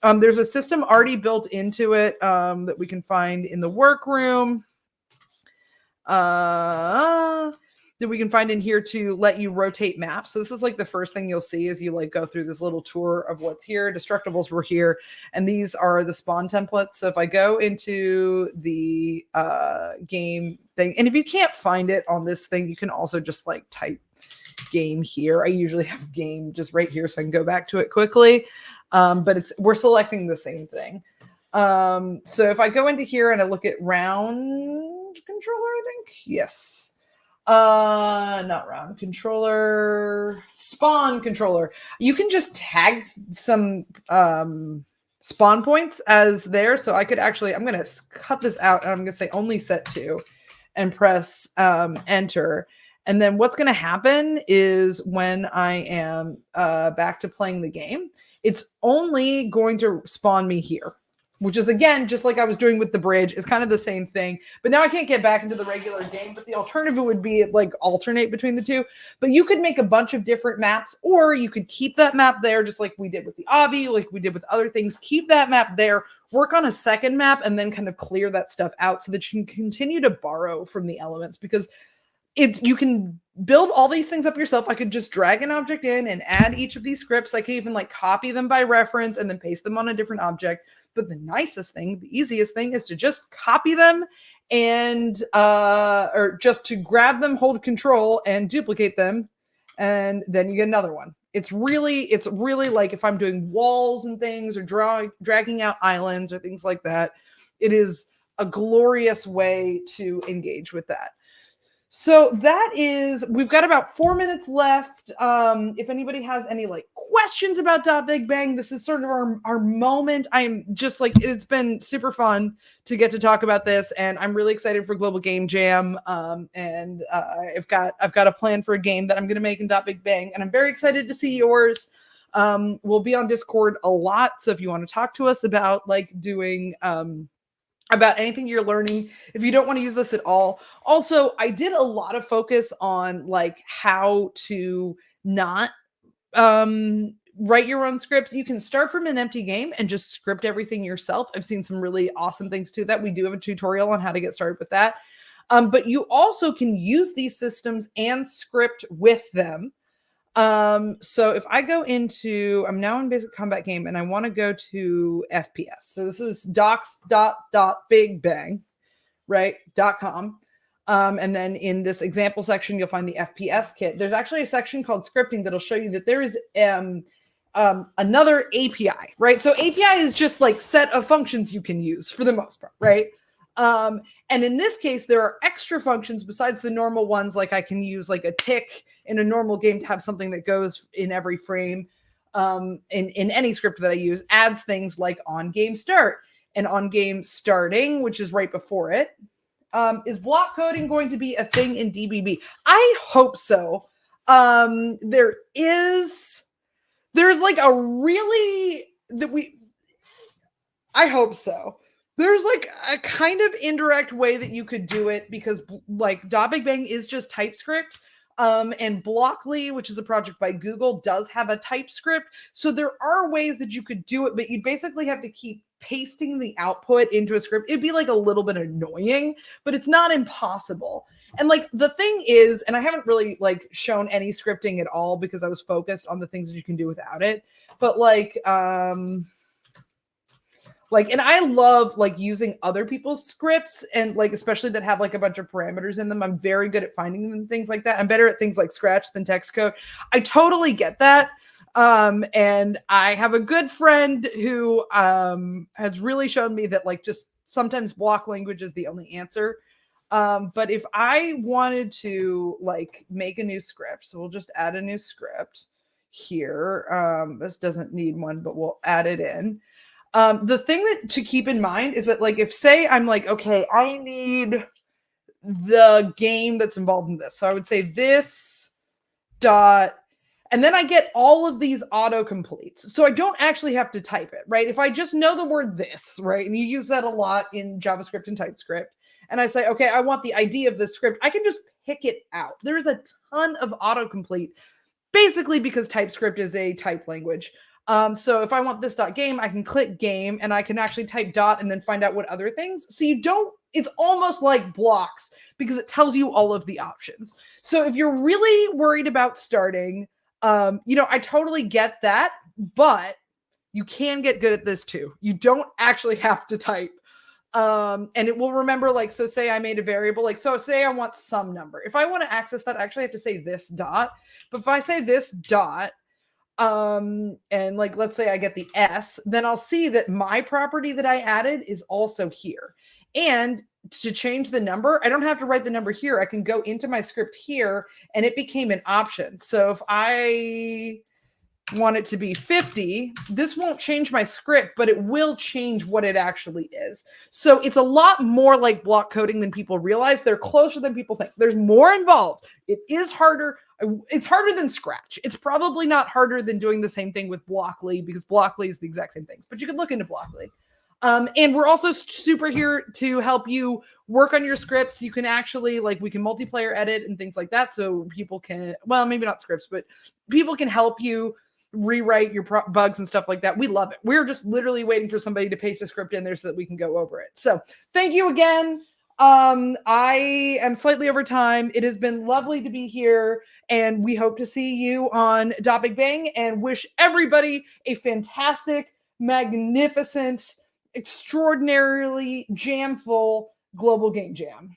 There's a system already built into it that we can find in the workroom. that we can find in here to let you rotate maps. So this is like the first thing you'll see as you like go through this little tour of what's here. Destructibles were here, and these are the spawn templates. So if I go into the game thing, and if you can't find it on this thing, you can also just like type game here. I usually have game just right here so I can go back to it quickly. But we're selecting the same thing. So if I go into here and I look at round controller, I think, yes. Not round controller, spawn controller. You can just tag some spawn points as there. So I could actually, I'm going to cut this out and I'm going to say only set to and press enter. And then what's going to happen is when I am back to playing the game, it's only going to spawn me here, which is, again, just like I was doing with the bridge, is kind of the same thing. But now I can't get back into the regular game. But the alternative would be like alternate between the two. But you could make a bunch of different maps, or you could keep that map there just like we did with the obby, like we did with other things. Keep that map there, work on a second map, and then kind of clear that stuff out so that you can continue to borrow from the elements, because you can build all these things up yourself. I could just drag an object in and add each of these scripts. I could even like copy them by reference and then paste them on a different object. But the nicest thing, the easiest thing, is to just copy them and or just to grab them, hold control and duplicate them, and then you get another one. It's really like if I'm doing walls and things, or dragging out islands or things like that, it is a glorious way to engage with that. So that is, we've got about 4 minutes left. If anybody has any like questions about Big Bang, this is sort of our moment. I'm just like, it's been super fun to get to talk about this, and I'm really excited for Global Game Jam. And I've got a plan for a game that I'm going to make in Big Bang, and I'm very excited to see yours. We'll be on Discord a lot, so if you want to talk to us about like doing about anything you're learning, if you don't want to use this at all. Also, I did a lot of focus on like how to not write your own scripts. You can start from an empty game and just script everything yourself. I've seen some really awesome things to that. We do have a tutorial on how to get started with that. But you also can use these systems and script with them. So if I go into, I'm now in Basic Combat Game, and I want to go to FPS. So this is docs.bigbang, right? .com. And then in this example section, you'll find the FPS kit. There's actually a section called scripting that'll show you that there is another API, right? So API is just like set of functions you can use for the most part, right? And in this case, there are extra functions besides the normal ones. Like I can use like a tick in a normal game to have something that goes in every frame. In any script that I use, adds things like on game start and on game starting, which is right before it. Is block coding going to be a thing in DBB? I hope so. There's like a really I hope so. There's like a kind of indirect way that you could do it, because like Big Bang is just TypeScript. And Blockly, which is a project by Google, does have a TypeScript. So there are ways that you could do it, but you'd basically have to keep pasting the output into a script. It'd be like a little bit annoying, but it's not impossible. And like the thing is, and I haven't really like shown any scripting at all because I was focused on the things that you can do without it. But and I love like using other people's scripts, and like especially that have like a bunch of parameters in them. I'm very good at finding them and things like that. I'm better at things like Scratch than text code. I totally get that. And I have a good friend who has really shown me that like just sometimes block language is the only answer. But if I wanted to like make a new script, so we'll just add a new script here. This doesn't need one, but we'll add it in. The thing that to keep in mind is that like if say I'm like, okay, I need the game that's involved in this. So I would say this dot, and then I get all of these autocompletes. So I don't actually have to type it, right? If I just know the word this, right? And you use that a lot in JavaScript and TypeScript. And I say, okay, I want the ID of this script. I can just pick it out. There's a ton of autocomplete, basically because TypeScript is a type language. So if I want this dot game, I can click game and I can actually type dot and then find out what other things. So you don't it's almost like blocks because it tells you all of the options. So if you're really worried about starting, I totally get that, but you can get good at this too. You don't actually have to type. And it will remember, like, so say I made a variable, like, so say I want some number. If I want to access that, I actually have to say this dot. But if I say this dot, and like, let's say I get the S, then I'll see that my property that I added is also here. And to change the number, I don't have to write the number here. I can go into my script here and it became an option. So if I want it to be 50, this won't change my script, but it will change what it actually is. So it's a lot more like block coding than people realize. They're closer than people think. There's more involved. It is harder. It's harder than Scratch. It's probably not harder than doing the same thing with Blockly, because Blockly is the exact same things, but you can look into Blockly. And we're also super here to help you work on your scripts. You can actually, like, we can multiplayer edit and things like that. So people can, well, maybe not scripts, but people can help you rewrite your bugs and stuff like that. We love it. We're just literally waiting for somebody to paste a script in there so that we can go over it. So thank you again. I am slightly over time. It has been lovely to be here, and we hope to see you on Big Bang, and wish everybody a fantastic, magnificent, extraordinarily jam-full global game jam.